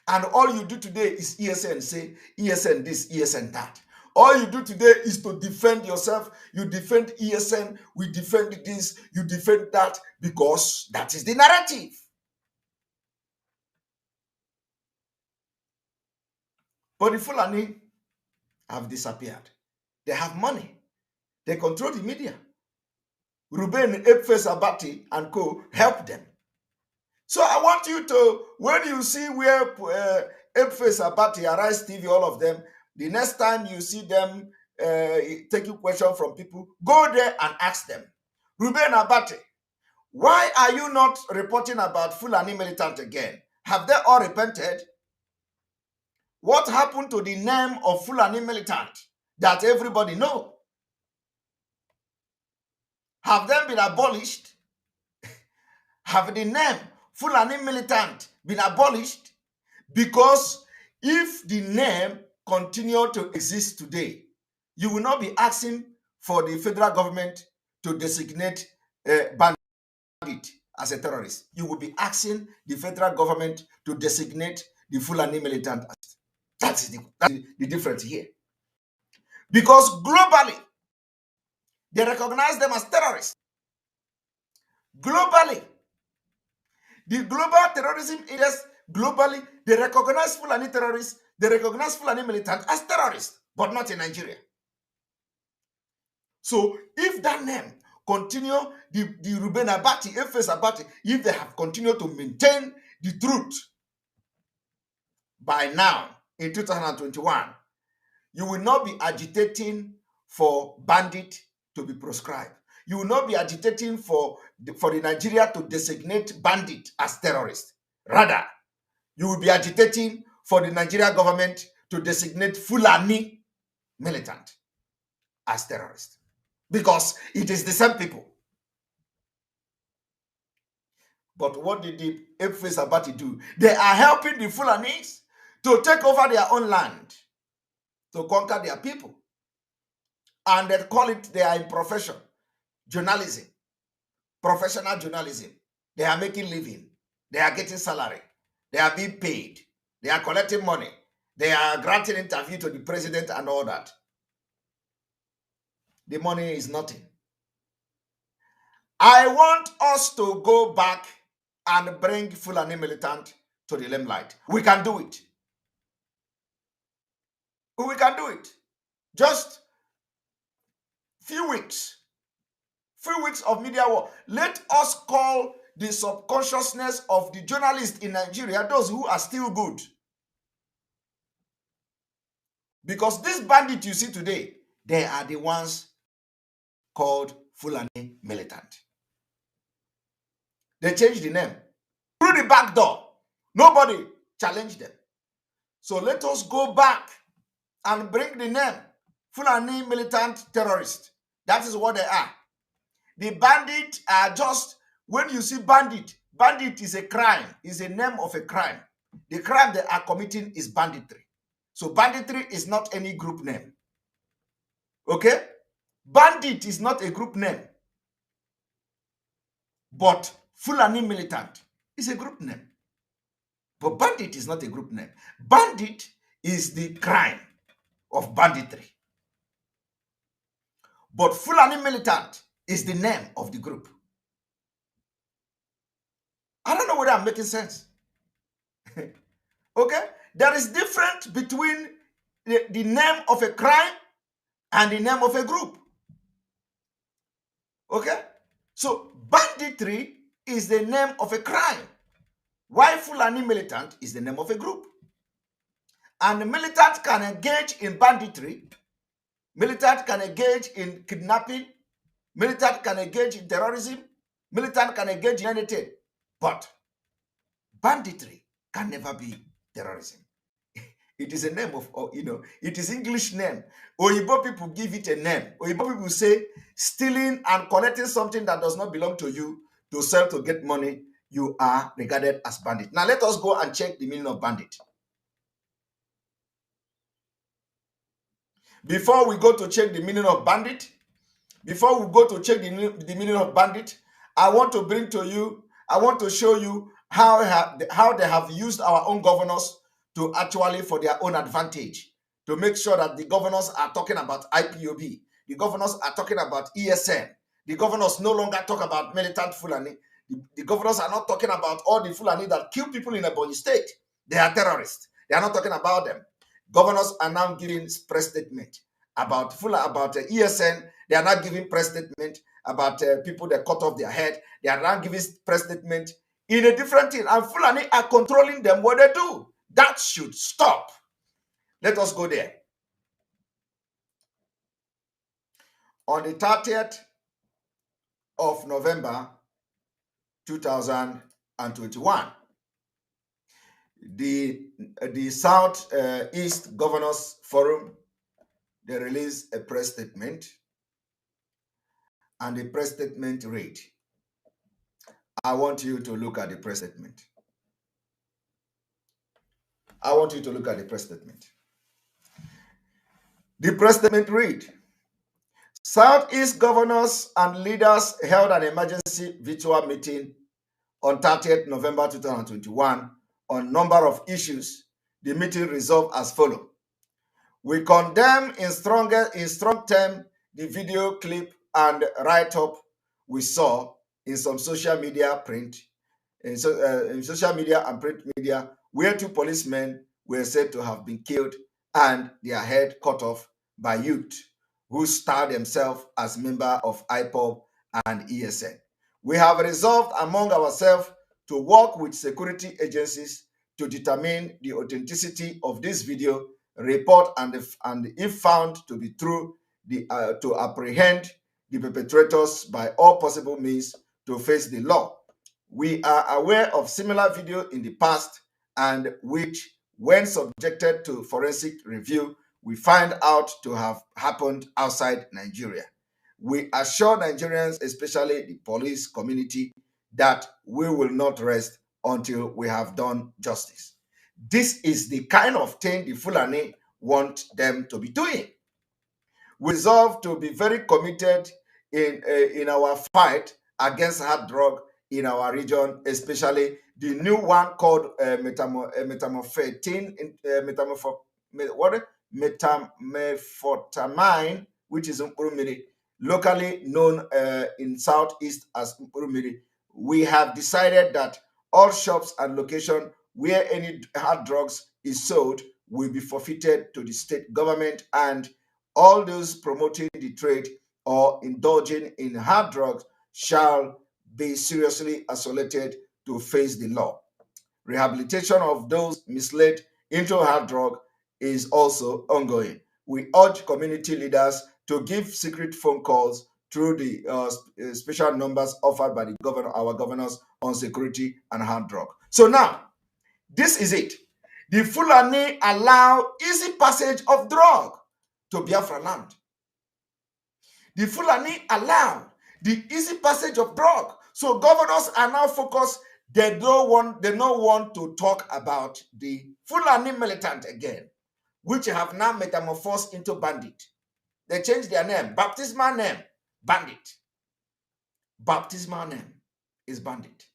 And all you do today is ESN say, ESN this, ESN that. All you do today is to defend yourself. You defend ESN, we defend this, you defend that, because that is the narrative. But the Fulani have disappeared. They have money. They control the media. Ruben, Ekpa, Abati, and co. help them. So I want you to, when you see where Ekpa, Abati, Arise TV, all of them, the next time you see them taking questions from people, go there and ask them, Ruben Abati, why are you not reporting about Fulani militant again? Have they all repented? What happened to the name of Fulani militant that everybody know? Have they been abolished? Have the name Fulani militant been abolished? Because if the name continue to exist today, you will not be asking for the federal government to designate bandit as a terrorist. You will be asking the federal government to designate the Fulani militant as. That's the difference here. Because globally, they recognize them as terrorists. Globally, the global terrorism is globally, they recognize Fulani terrorists, they recognize Fulani militant as terrorists, but not in Nigeria. So if that name continue, the Ruben Abati, Efes Abati, if they have continued to maintain the truth by now in 2021, you will not be agitating for bandit to be proscribed. You will not be agitating for the Nigeria to designate bandit as terrorist. Rather, you will be agitating for the Nigeria government to designate Fulani militant as terrorist. Because it is the same people. But what did the Efes Abati do? They are helping the Fulanis to take over their own land, to conquer their people. And they call it their profession, journalism, professional journalism. They are making living. They are getting salary. They are being paid. They are collecting money. They are granting interview to the president and all that. The money is nothing. I want us to go back and bring Fulani militant to the limelight. We can do it. We can do it. Just few weeks of media war. Let us call the subconsciousness of the journalists in Nigeria, those who are still good. Because this bandit you see today, they are the ones called Fulani militant. They changed the name. Through the back door. Nobody challenged them. So let us go back and bring the name Fulani militant terrorist. That is what they are. The bandit are just, when you see bandit is a crime, is a name of a crime. The crime they are committing is banditry. So banditry is not any group name. Okay? Bandit is not a group name. But Fulani militant is a group name. But bandit is not a group name. Bandit is the crime of banditry. But Fulani militant is the name of the group. I don't know whether I'm making sense. Okay? There is difference between the name of a crime and the name of a group. Okay? So banditry is the name of a crime, while Fulani militant is the name of a group. And the militant can engage in banditry, militant can engage in kidnapping, militant can engage in terrorism, militant can engage in anything. But banditry can never be terrorism. It is a name of, it is English name. Oyibo people give it a name. Oyibo people say stealing and collecting something that does not belong to you to sell to get money, you are regarded as bandit. Now let us go and check the meaning of bandit. Before we go to check the meaning of bandit, I want to bring to you, I want to show you how they have used our own governors to actually for their own advantage, to make sure that the governors are talking about IPOB, the governors are talking about ESN, the governors no longer talk about militant Fulani, the governors are not talking about all the Fulani that kill people in Ebonyi State. They are terrorists. They are not talking about them. Governors are now giving press statement about ESN. They are not giving press statement about people that cut off their head. They are now giving press statement in a different thing. And Fulani are controlling them what they do. That should stop. Let us go there. On the 30th of November 2021, the South East Governors Forum, they released a press statement, and the press statement read, I want you to look at the press statement. I want you to look at the press statement. The press statement read, Southeast governors and leaders held an emergency virtual meeting on 30th November 2021 on a number of issues. The meeting resolved as follows. We condemn in strong terms the video clip and write-up we saw in some social media in social media and print media, where 2 policemen were said to have been killed and their head cut off by youth who styled themselves as members of IPOB and ESN. We have resolved among ourselves to work with security agencies to determine the authenticity of this video report and if found to be true, to apprehend the perpetrators by all possible means to face the law. We are aware of similar video in the past and which, when subjected to forensic review, we find out to have happened outside Nigeria. We assure Nigerians, especially the police community, that we will not rest until we have done justice. This is the kind of thing the Fulani want them to be doing. We resolve to be very committed in our fight against hard drug in our region, especially the new one called methamphetamine, which is Mkpurumiri, locally known in Southeast as Mkpurumiri. We have decided that all shops and locations where any hard drugs is sold will be forfeited to the state government, and all those promoting the trade or indulging in hard drugs shall be seriously isolated to face the law. Rehabilitation of those misled into hard drug is also ongoing. We urge community leaders to give secret phone calls through the special numbers offered by our governors on security and hard drug. So now, this is it. The Fulani allow easy passage of drug to Biafra land. The Fulani allow the easy passage of drug. So governors are now focused. They don't want to talk about the Fulani militant again, which have now metamorphosed into bandit. They changed their name. Baptismal name, bandit. Baptismal name is bandit.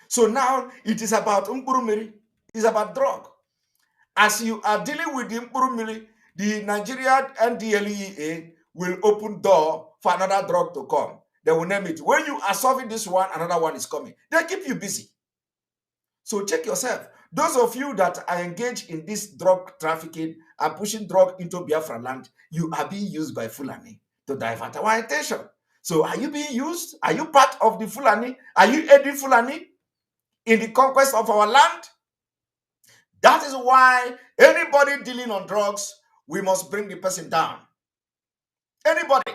So now it is about Mkpurumiri. It's about drug. As you are dealing with the Mkpurumiri, the Nigeria NDLEA will open door for another drug to come. They will name it. When you are solving this one, another one is coming. They keep you busy. So check yourself. Those of you that are engaged in this drug trafficking and pushing drug into Biafra land, you are being used by Fulani to divert our attention. So are you being used? Are you part of the Fulani? Are you aiding Fulani in the conquest of our land? That is why anybody dealing on drugs, we must bring the person down. Anybody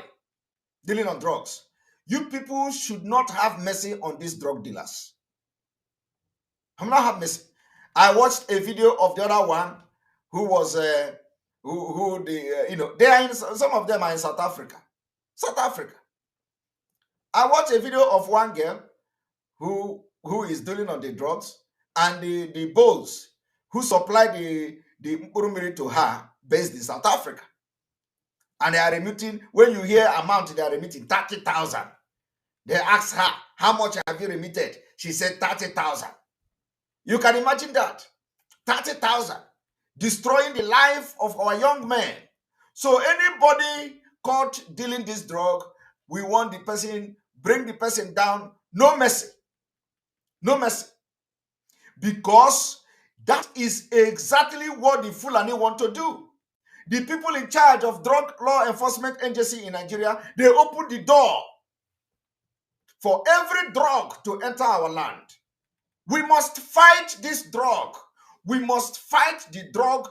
dealing on drugs. You people should not have mercy on these drug dealers. I'm not have mercy. I watched a video of the other one who was they are in, some of them are in South Africa. South Africa. I watched a video of one girl who is dealing on the drugs, and the bulls who supply the Mkpurumiri to her based in South Africa. And they are remitting, when you hear amount, they are remitting 30,000. They ask her, how much have you remitted? She said 30,000. You can imagine that. 30,000. Destroying the life of our young men. So anybody caught dealing this drug, we want the person, bring the person down. No mercy. No mercy. Because that is exactly what the Fulani want to do. The people in charge of drug law enforcement agency in Nigeria, they open the door for every drug to enter our land. We must fight this drug. We must fight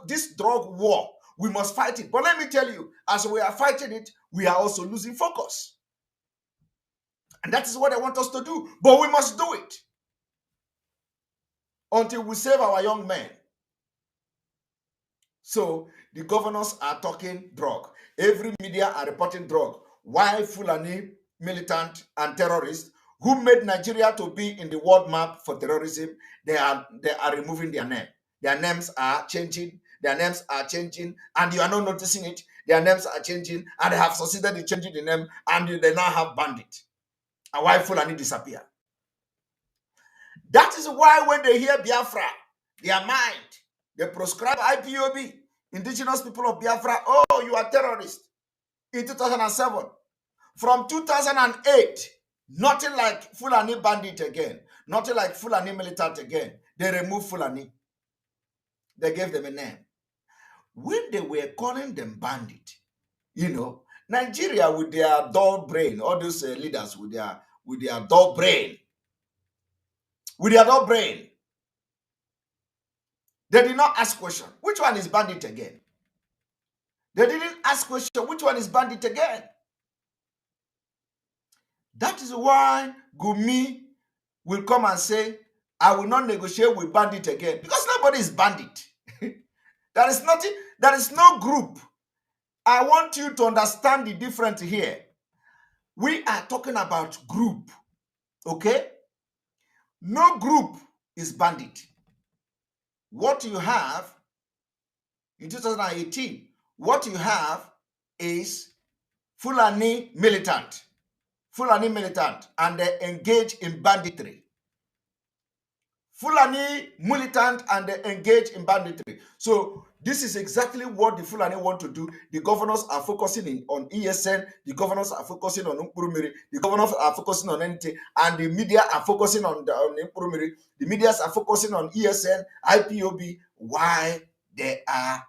this drug war. We must fight it. But let me tell you, as we are fighting it, we are also losing focus. And that is what they want us to do. But we must do it until we save our young men. So the governors are talking drug. Every media are reporting drug. Why Fulani militant and terrorists who made Nigeria to be in the world map for terrorism, they are removing their name. Their names are changing. Their names are changing, and you are not noticing it. Their names are changing, and they have succeeded in changing the name, and they now have bandit. And why Fulani disappear? That is why when they hear Biafra, their mind, they proscribe IPOB, indigenous people of Biafra. Oh, you are terrorists. In 2007, from 2008, nothing like Fulani bandit again, nothing like Fulani militant again. They removed Fulani. They gave them a name. When they were calling them bandit, Nigeria with their dull brain, all those leaders with their dull brain, they did not ask question. Which one is bandit again? They didn't ask question. Which one is bandit again? That is why Gumi will come and say, I will not negotiate with bandit again, because nobody is bandit. There is nothing. There is no group. I want you to understand the difference here. We are talking about group, okay? No group is bandit. What you have in 2018, what you have is Fulani militant, and they engage in banditry. Fulani militant and they engage in banditry. So this is exactly what the Fulani want to do. The governors are focusing on ESN, the governors are focusing on Nkurumiri, the governors are focusing on NT, and the media are focusing on Nkurumiri. The medias are focusing on ESN, IPOB. Why? They are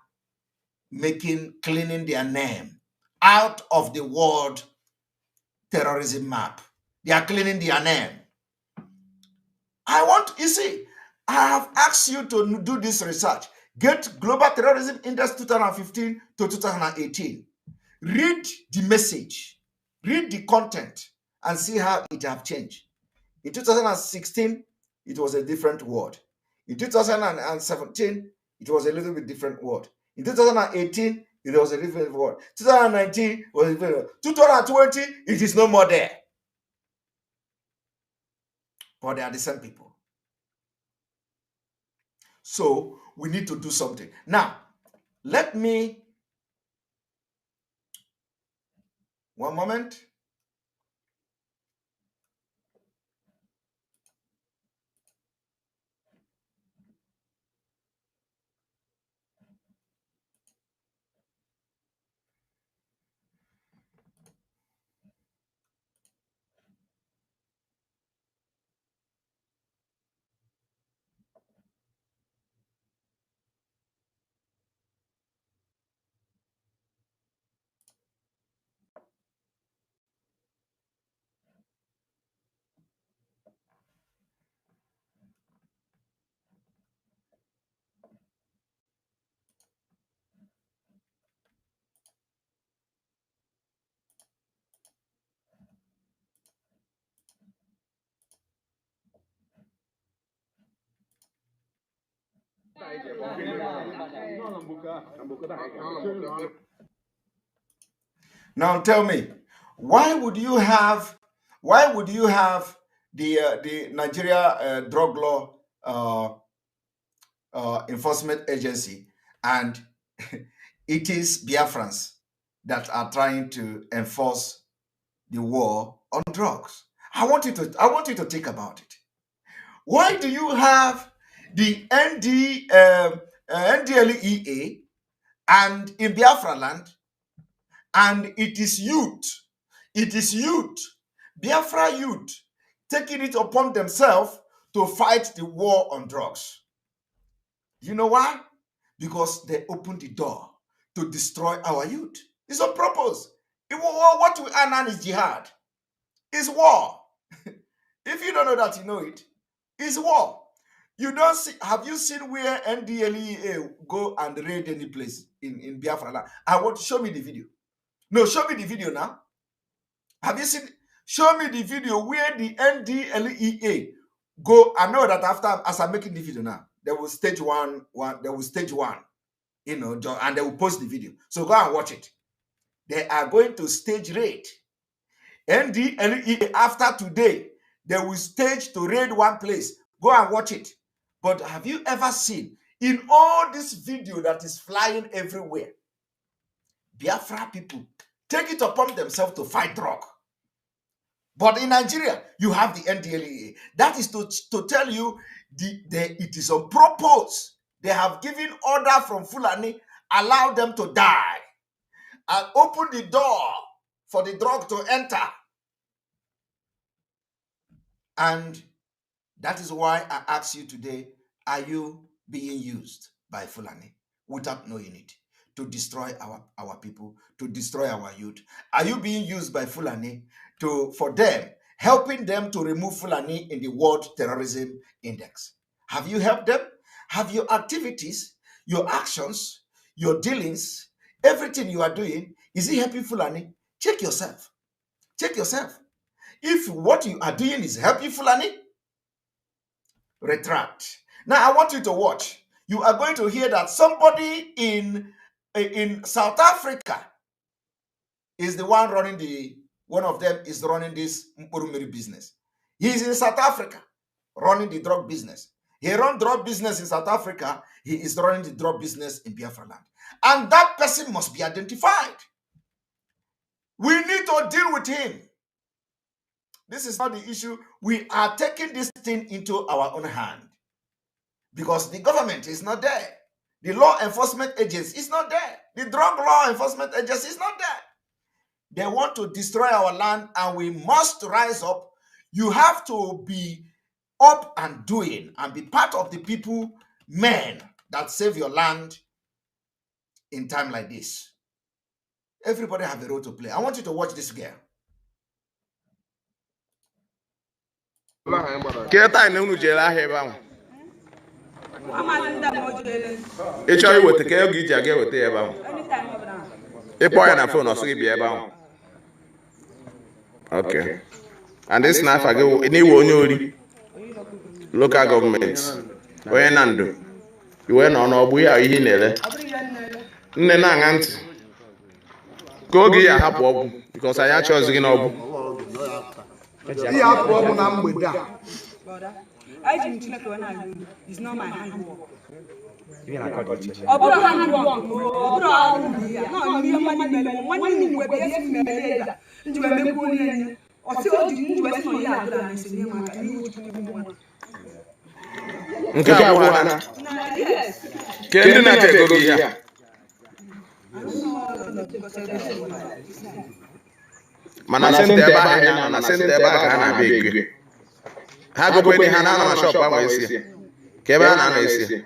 cleaning their name out of the world terrorism map. They are cleaning their name. You see, I have asked you to do this research. Get Global Terrorism Index 2015 to 2018. Read the message, read the content, and see how it have changed. In 2016, it was a different word. In 2017, it was a little bit different word. In 2018, it was a different word. 2019 was a different word. 2020, it is no more there. But they are the same people. So we need to do something. Now, let me, one moment. Now tell me, why would you have the Nigeria drug law enforcement agency, and it is Biafrans that are trying to enforce the war on drugs? I want you to think about it. Why do you have the NDLEA and in Biafra land, and it is youth, Biafra youth, taking it upon themselves to fight the war on drugs? You know why? Because they opened the door to destroy our youth. It's on purpose. What we are now is jihad. It's war. If you don't know that, you know it. It's war. You don't see. Have you seen where NDLEA go and raid any place in Biafra land? I want to show me the video. No, show me the video now. Have you seen? Show me the video where the NDLEA go. I know that as I'm making the video now, they will stage one. They will stage one, and they will post the video. So go and watch it. They are going to stage raid. NDLEA after today, they will stage to raid one place. Go and watch it. But have you ever seen in all this video that is flying everywhere, Biafra people take it upon themselves to fight drug? But in Nigeria, you have the NDLEA. That is to tell you it is on purpose. They have given order from Fulani, allow them to die, and open the door for the drug to enter. And that is why I ask you today, are you being used by Fulani without knowing it? to destroy our people, to destroy our youth? Are you being used by Fulani for them, helping them to remove Fulani in the World Terrorism Index? Have you helped them? Have your activities, your actions, your dealings, everything you are doing, is it helping Fulani? Check yourself. Check yourself. If what you are doing is helping Fulani, retract. Now I want you to watch. You are going to hear that somebody in South Africa is the one running one of them is running this Mkurumiri business. He is in South Africa running the drug business. He runs drug business in South Africa. He is running the drug business in Biafra land. And that person must be identified. We need to deal with him. This is not the issue. We are taking this thing into our own hand because the government is not there. The law enforcement agency is not there. The drug law enforcement agency is not there. They want to destroy our land and we must rise up. You have to be up and doing and be part of the people, men that save your land in time like this. Everybody have a role to play. I want you to watch this girl. Ịchọ iweta ka ego iji aga eweta ebe ahụ ịkpọ ya na fon ọsọ gị bịa ebe ahụ. Okay. And this na afa gị n'iwe onye ori local government onye na ndụ iwe nọ n'ọgbụ ya ihe na-ele nne na-aṅa ntị ka oge ya hapụ ọgwụ because anyị achọghịzi gị n'ọgwụ. Ihe hapụ ọgwụ na mgbede a. It's not my handwork. Nke a bụ ha ke ndị na-ata ego gị ya mana sente ebe ahụ na na sente ebe ahụ ka ha na-abịa ego ha gụkwere ha na-anọ na shọpụ ahụ esi ka ebe a na-anọ esi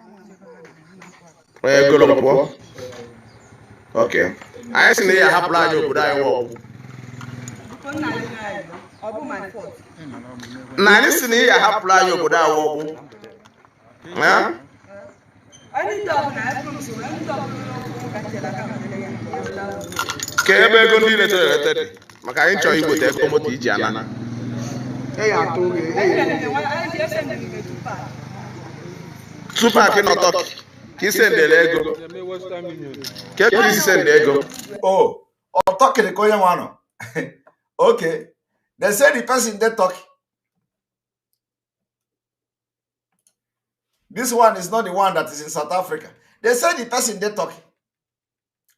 onye egolo pụọ. Ok, anyị si na ya hapụrụ anyị obodo anyị nwa ọgwụ na anyị si na ya hapụrụ anyị obodo anyị ọgwụ ka ebe ego ndị letere elete dị maka anyị chọrọ igote ego moto iji ana Tupac nọ Turkey ka isendere ego ka ego isi sende ego. Oh, Turkey ka onye nwa nọ. Okay, they say the person dey Turkey. This one is not the one that is in South Africa. They say the person dey Turkey.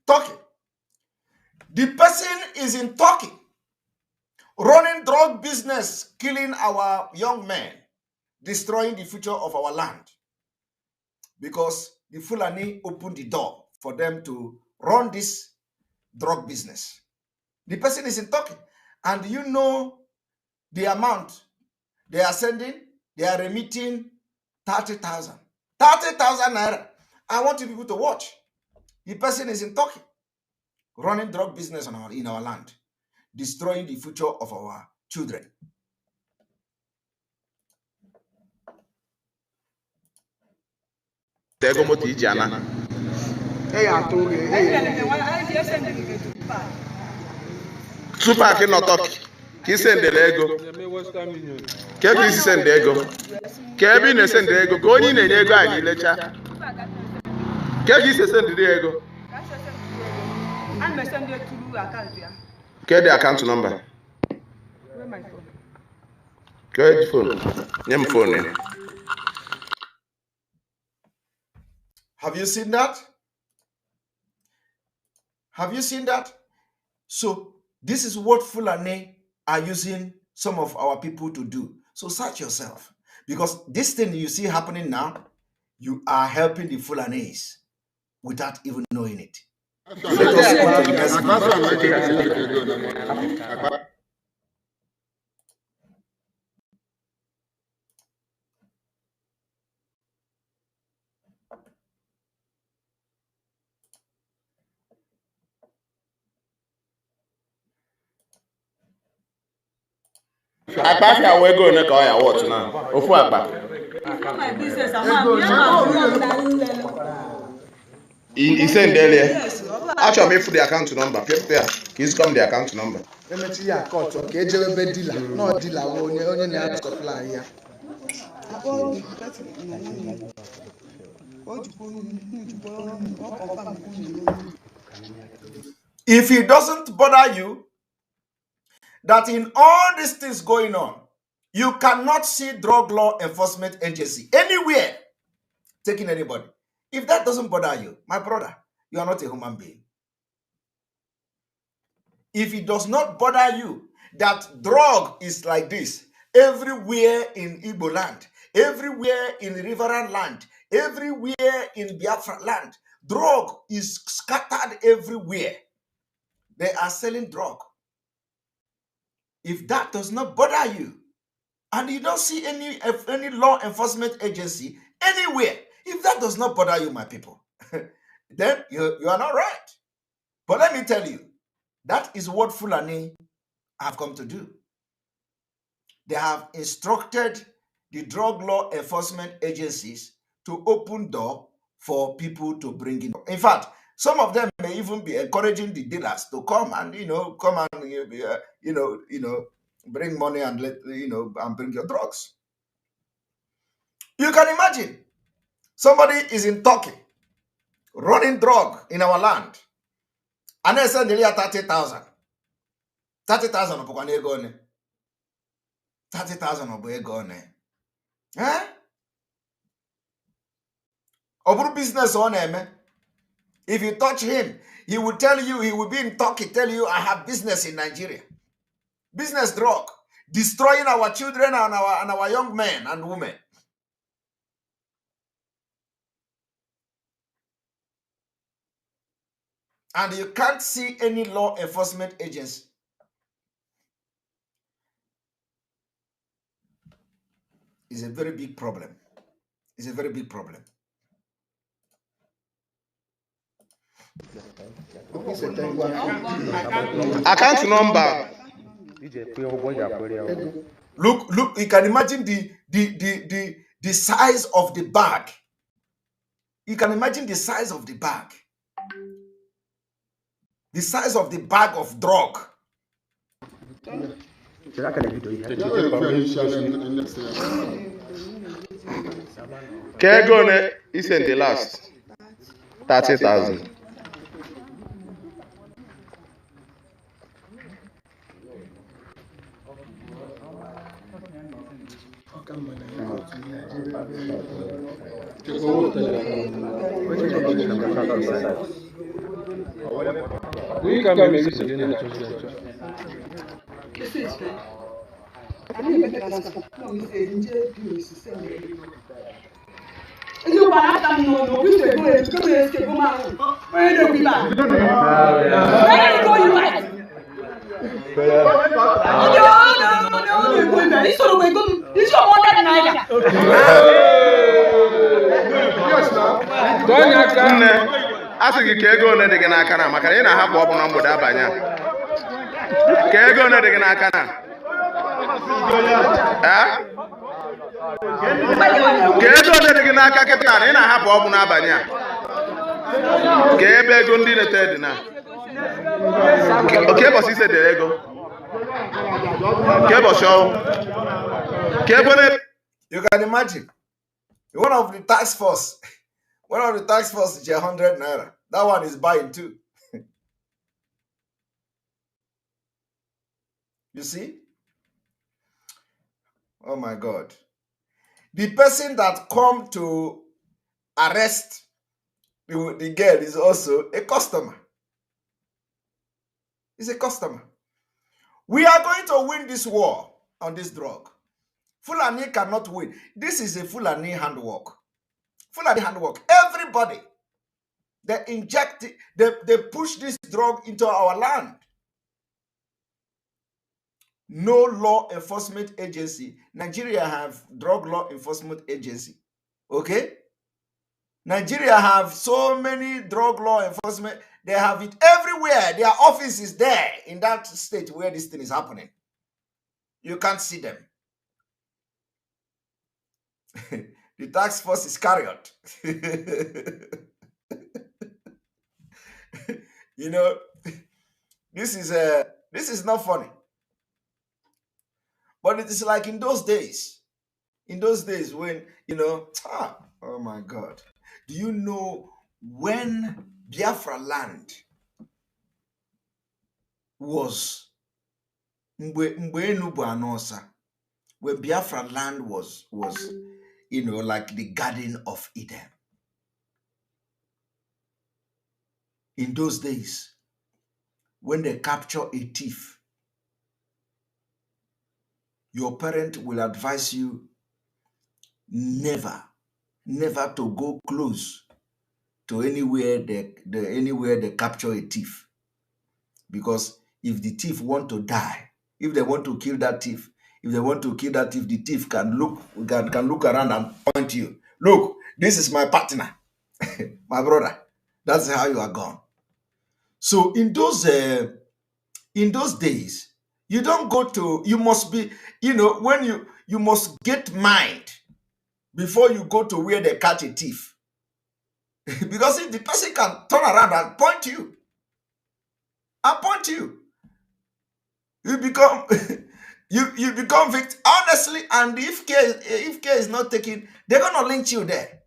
Turkey. The person is in Turkey, running drug business, killing our young men, destroying the future of our land. Because the Fulani opened the door for them to run this drug business. The person is in Turkey. And you know the amount they are sending? They are remitting 30,000. 30,000 naira. I want you people to watch. The person is in Turkey, running drug business in our land, destroying the future of our children. Ego moto iji ana Tupac nọ Turkey ka isendere ego ka ego isi sende ego ka ebe ị na-esende ego ka onye ị na-enye ego anyị lecha ka ego isi sendere ego ka dị akaụntụ nọmba ka eji fon nye m fon ya. Have you seen that? Have you seen that? So this is what Fulani are using some of our people to do. So search yourself. Because this thing you see happening now, you are helping the Fulanis without even knowing it. Let us go to the next. Akpa fi awo ego ne ka ọ ya what na. Ofu akpa. My business, He send earlier. Actually, me for the account number. Please come the account number. Emechi ya court okay ejebe dealer no dealer onye na supply ya. If it doesn't bother you that in all these things going on, you cannot see drug law enforcement agency anywhere taking anybody. If that doesn't bother you, my brother, you are not a human being. If it does not bother you that drug is like this everywhere in Igbo land, everywhere in Riverine land, everywhere in Biafra land, drug is scattered everywhere. They are selling drug. If that does not bother you, and you don't see any law enforcement agency anywhere, if that does not bother you, my people, then you are not right. But let me tell you, that is what Fulani have come to do. They have instructed the drug law enforcement agencies to open door for people to bring in. In fact, some of them may even be encouraging the dealers to come and bring money and and bring your drugs. You can imagine somebody is in Turkey running drug in our land, and they send nearly 30,000. 30,000 of 30,000 of Oburu business on him. If you touch him, he will tell you, he will be in Turkey, tell you, I have business in Nigeria. Business drug, destroying our children and our young men and women. And you can't see any law enforcement agency. It's a very big problem. It's a very big problem. Account number. Look, you can imagine the size of the bag. You can imagine the size of the bag. The size of the bag of drug. Kegone is in the last 30,000. We can make this again. Nne, asị gị ka ego one dị gị n'aka na maka na ị na-ahapụ ọbụ na mgbede abanye a. Ka ego one dị gị n'aka na. Ka ego one dị gị n'aka kịta na ị na-ahapụ ọbụ n'abalị a. Ka ebe ego ndị na-ete dị na. Oke bọsị ise dere ego. Ka bọsị ọwụ. Ka ego ne. You can imagine one of the task force is 100 naira. That one is buying too. You see? Oh my God. The person that come to arrest the girl is also a customer. He's a customer. We are going to win this war on this drug. Fulani cannot win. This is a Fulani handwork. Fulani handwork. Everybody, they inject it, they push this drug into our land. No law enforcement agency. Nigeria have drug law enforcement agency. Okay? Nigeria have so many drug law enforcement. They have it everywhere. Their office is there in that state where this thing is happening. You can't see them. The task force is carried. You know, this is not funny. But it is like in those days when, oh my God. Do you know when Biafra land was mgbe Enugu Anosa, when Biafra land was like the Garden of Eden. In those days, when they capture a thief, your parent will advise you never to go close to anywhere they capture a thief. Because if the thief want to die, if they want to kill that thief, the thief can look around and point to you. Look, this is my partner, my brother. That's how you are gone. So in those days, you don't go to, you must be, when you must get mind before you go to where they catch a thief. Because if the person can turn around and point you, you become you become victim, honestly. And if care is not taken, they're gonna lynch you there.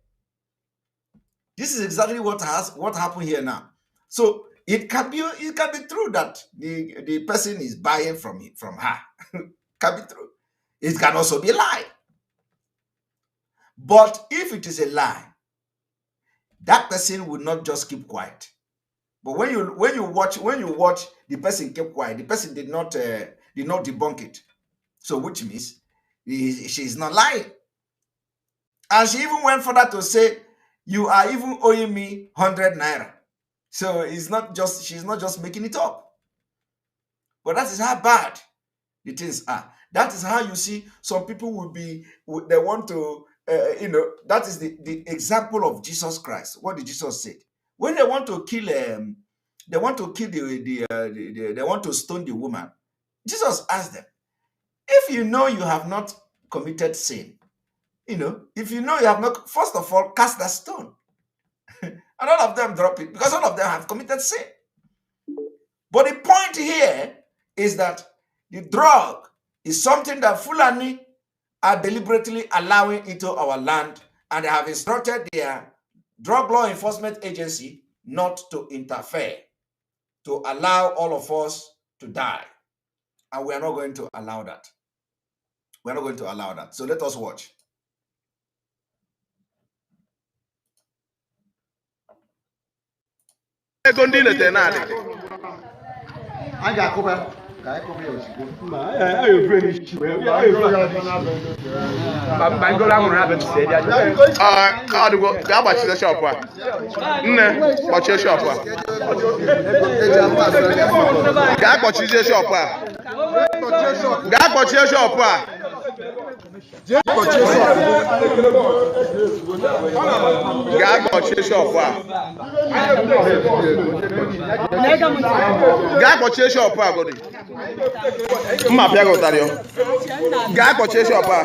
This is exactly what happened here now. So it can be true that the person is buying from her. Can be true. It can also be a lie. But if it is a lie, that person will not just keep quiet. But when you watch the person keep quiet, the person did not debunk it. So which means she's not lying. And she even went further to say, you are even owing me 100 naira. So she's not just making it up. But that is how bad the things are. That is how you see some people they want to, that is the example of Jesus Christ. What did Jesus say? When they want to kill, they want to stone the woman. Jesus asked them, if you know you have not committed sin, if you know you have not, first of all, cast that stone. And all of them drop it because all of them have committed sin. But the point here is that the drug is something that Fulani are deliberately allowing into our land, and they have instructed their drug law enforcement agency not to interfere, to allow all of us to die. And we are not going to allow that. We're not going to allow that. So let us watch. Ego ndị letere na-adị. Anyị ga-akụba ka anyị kụba ya ozugbo. Ọ dịgo gaa gbachizie shọpụ a. Nne kpọchie shọpụ a. Gaa kpọchizie shọpụ a. Gaa kpọchie shọpụ a. Gaa kpọchie shọpụ a. Gaa kpọchie shọpụ a godi. Mma pịa gị ụtarị. Gaa kpọchie shọpụ a.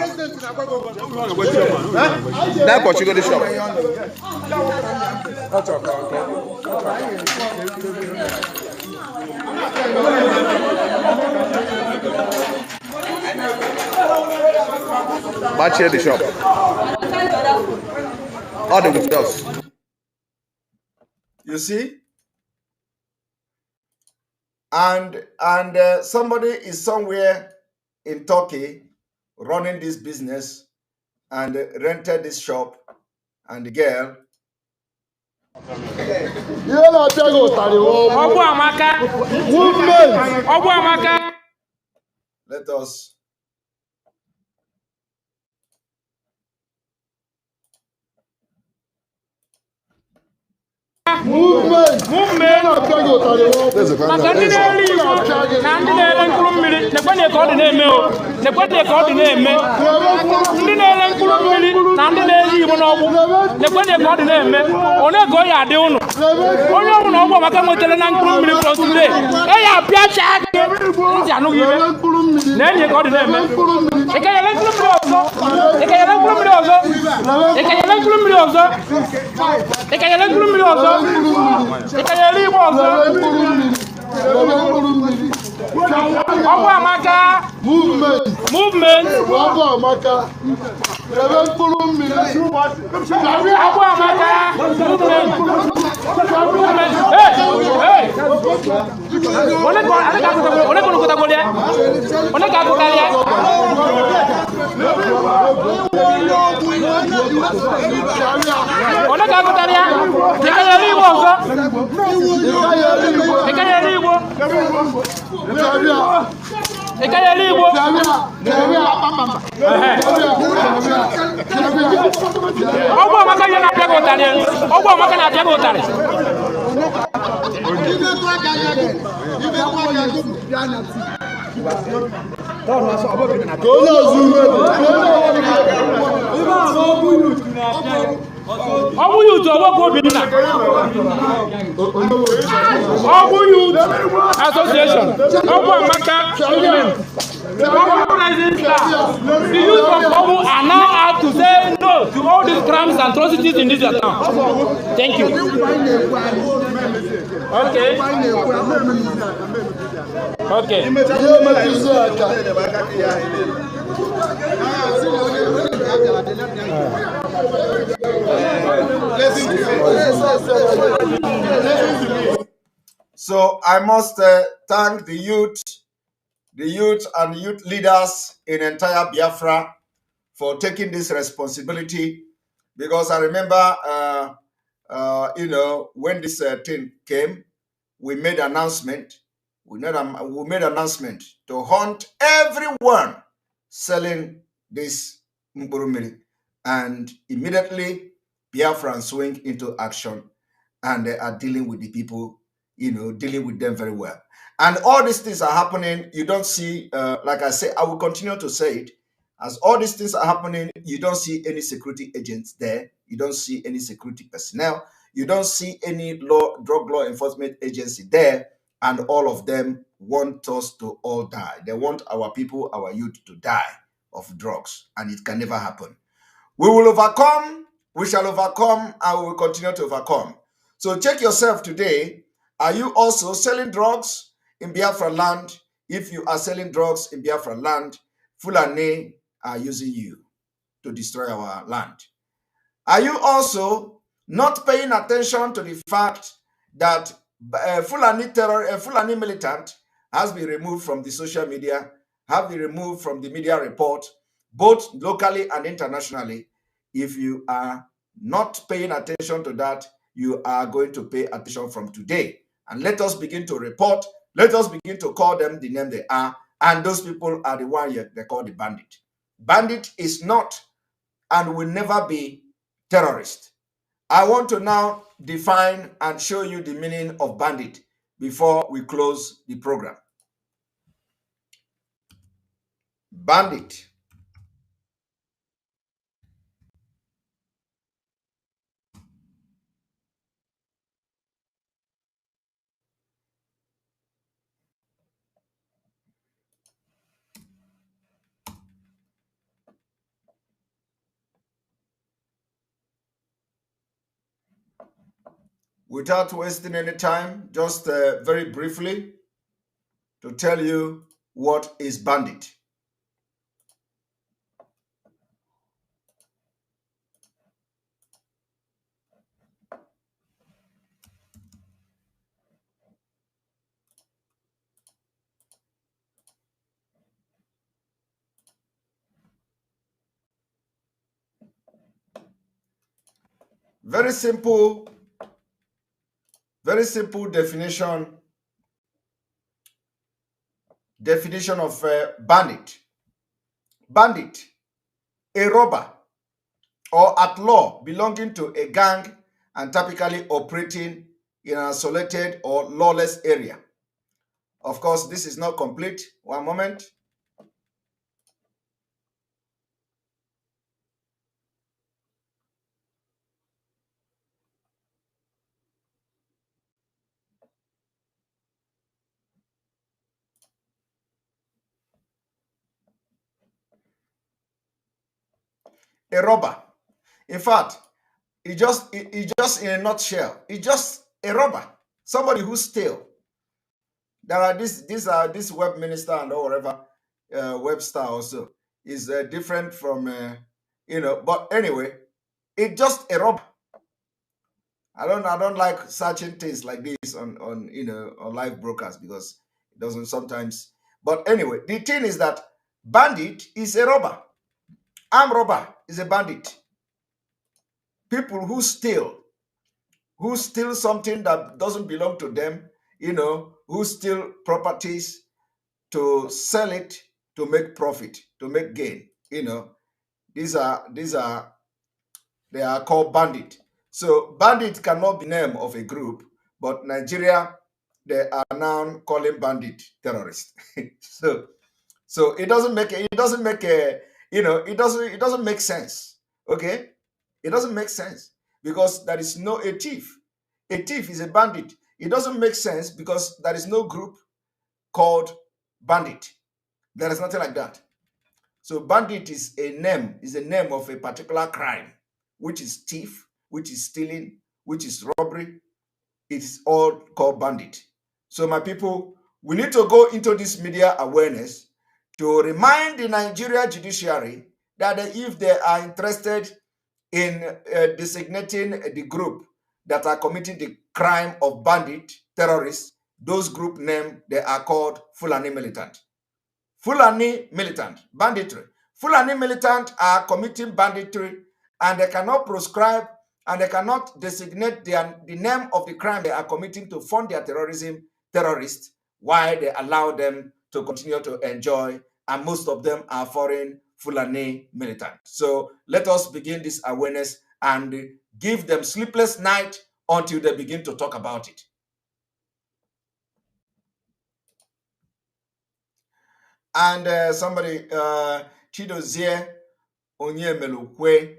Gaa kpọchigodi shọpụ. Gbachie the shop. All the with us. You see? And somebody is somewhere in Turkey running this business and rented this shop, and the girl. Let us. Movement. Movement. Association. The youth of Obu are now out to say no to all these crimes and atrocities in this town. Thank you. Okay. So I must thank the youth and youth leaders in entire Biafra for taking this responsibility, because I remember, when this thing came, we made announcement. We made announcement to hunt everyone selling this Mburumiri, and immediately Biafran swing into action, and they are dealing with the people, dealing with them very well. And all these things are happening. You don't see, like I say, I will continue to say it. As all these things are happening, you don't see any security agents there. You don't see any security personnel. You don't see any drug law enforcement agency there. And all of them want us to all die. They want our people, our youth to die of drugs. And it can never happen. We will overcome. We shall overcome, and we will continue to overcome. So check yourself today. Are you also selling drugs in Biafra land? If you are selling drugs in Biafra land, Fulani are using you to destroy our land. Are you also not paying attention to the fact that Fulani militant has been removed from the social media, have been removed from the media report, both locally and internationally? If you are not paying attention to that, you are going to pay attention from today. And let us begin to report. Let us begin to call them the name they are. And those people are the one they call the bandit. Bandit is not and will never be terrorist. I want to now define and show you the meaning of bandit before we close the program. Bandit. Without wasting any time, just very briefly to tell you what is bandit. Very simple definition of bandit. Bandit, a robber or outlaw belonging to a gang and typically operating in an isolated or lawless area. Of course, this is not complete. One moment. A robber. In fact, it just in a nutshell, it's just a robber, somebody who steals. There are this web minister and or whatever, Webster also is different from But anyway, it's just a robber. I don't like searching things like this on on live broadcast because it doesn't sometimes. But anyway, the thing is that bandit is a robber. Armed robber is a bandit. People who steal something that doesn't belong to them, who steal properties to sell it to make profit, to make gain. These are they are called bandit. So bandit cannot be name of a group, but Nigeria they are now calling bandit terrorist. so so it doesn't make sense. Okay, it doesn't make sense because there is no a thief. A thief is a bandit. It doesn't make sense because there is no group called bandit. There is nothing like that. So bandit is a name of a particular crime, which is thief, which is stealing, which is robbery. It is all called bandit. So my people, we need to go into this media awareness to remind the Nigeria judiciary that if they are interested in designating the group that are committing the crime of bandit, terrorists, those group name, they are called Fulani militant. Fulani militant, banditry. Fulani militant are committing banditry and they cannot prescribe and they cannot designate the name of the crime they are committing to fund their terrorists, while they allow them to continue to enjoy, and most of them are foreign Fulani militant. So let us begin this awareness and give them sleepless night until they begin to talk about it. And somebody, Chidozie Onyemelukwe,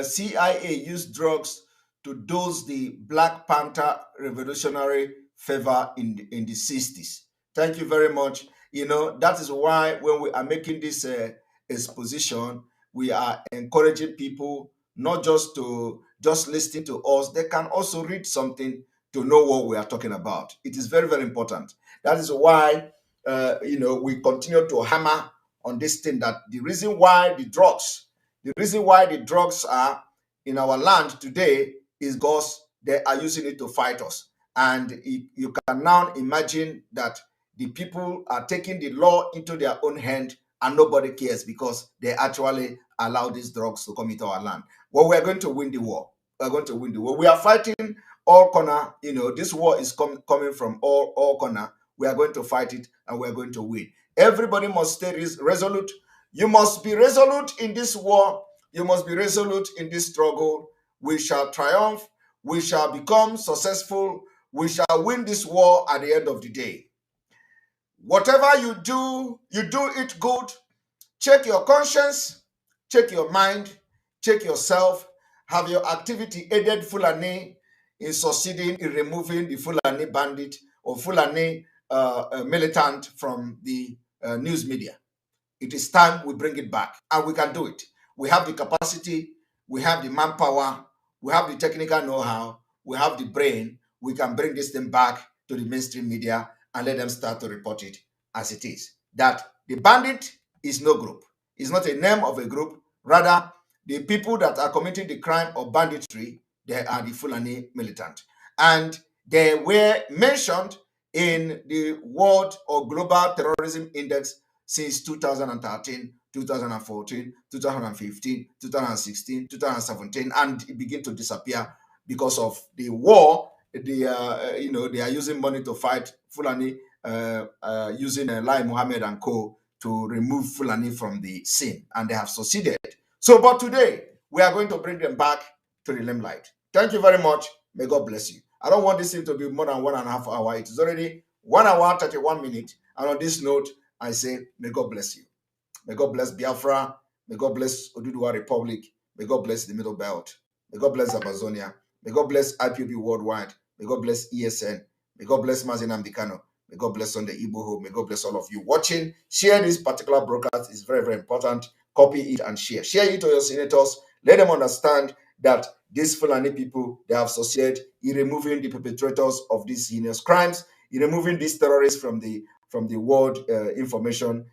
CIA used drugs to dose the Black Panther revolutionary fever in the 60s. Thank you very much. That is why when we are making this exposition, we are encouraging people not just to just listen to us, they can also read something to know what we are talking about. It is very, very important. That is why we continue to hammer on this thing, that the reason why the drugs are in our land today is because they are using it to fight us. And you can now imagine that the people are taking the law into their own hand and nobody cares because they actually allow these drugs to come into our land. Well, we are going to win the war. We are going to win the war. We are fighting all corner. This war is coming from all corner. We are going to fight it and we are going to win. Everybody must stay resolute. You must be resolute in this war. You must be resolute in this struggle. We shall triumph. We shall become successful. We shall win this war at the end of the day. Whatever you do it good. Check your conscience. Check your mind. Check yourself. Have your activity aided Fulani in succeeding in removing the Fulani bandit or Fulani militant from the news media. It is time we bring it back, and we can do it. We have the capacity, we have the manpower, we have the technical know-how, we have the brain. We can bring this thing back to the mainstream media and let them start to report it as it is. That the bandit is no group. It's not a name of a group. Rather, the people that are committing the crime of banditry, they are the Fulani militant. And they were mentioned in the World or Global Terrorism Index since 2013, 2014, 2015, 2016, 2017, and it began to disappear because of the war. They are using money to fight Fulani, using Lai Mohammed and co. to remove Fulani from the scene, and they have succeeded. So, but today, we are going to bring them back to the limelight. Thank you very much. May God bless you. I don't want this thing to be more than 1.5 hours. It is already 1 hour, 31 minutes. And on this note, I say, may God bless you. May God bless Biafra. May God bless Oduduwa Republic. May God bless the Middle Belt. May God bless Amazonia. May God bless IPOB Worldwide. May God bless ESN. May God bless Mazin Amdekano. May God bless Sunday Igboho. May God bless all of you watching. Share this particular broadcast. It's very, very important. Copy it and share. Share it to your senators. Let them understand that these Fulani people, they have succeeded in removing the perpetrators of these heinous crimes, in removing these terrorists from the World Information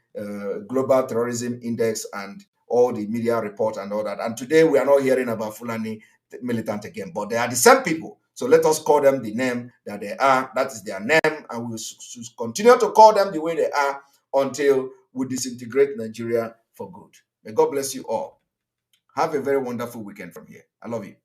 Global Terrorism Index and all the media report and all that. And today we are not hearing about Fulani militant again, but they are the same people. So let us call them the name that they are. That is their name, and we will continue to call them the way they are until we disintegrate Nigeria for good. May God bless you all. Have a very wonderful weekend from here. I love you.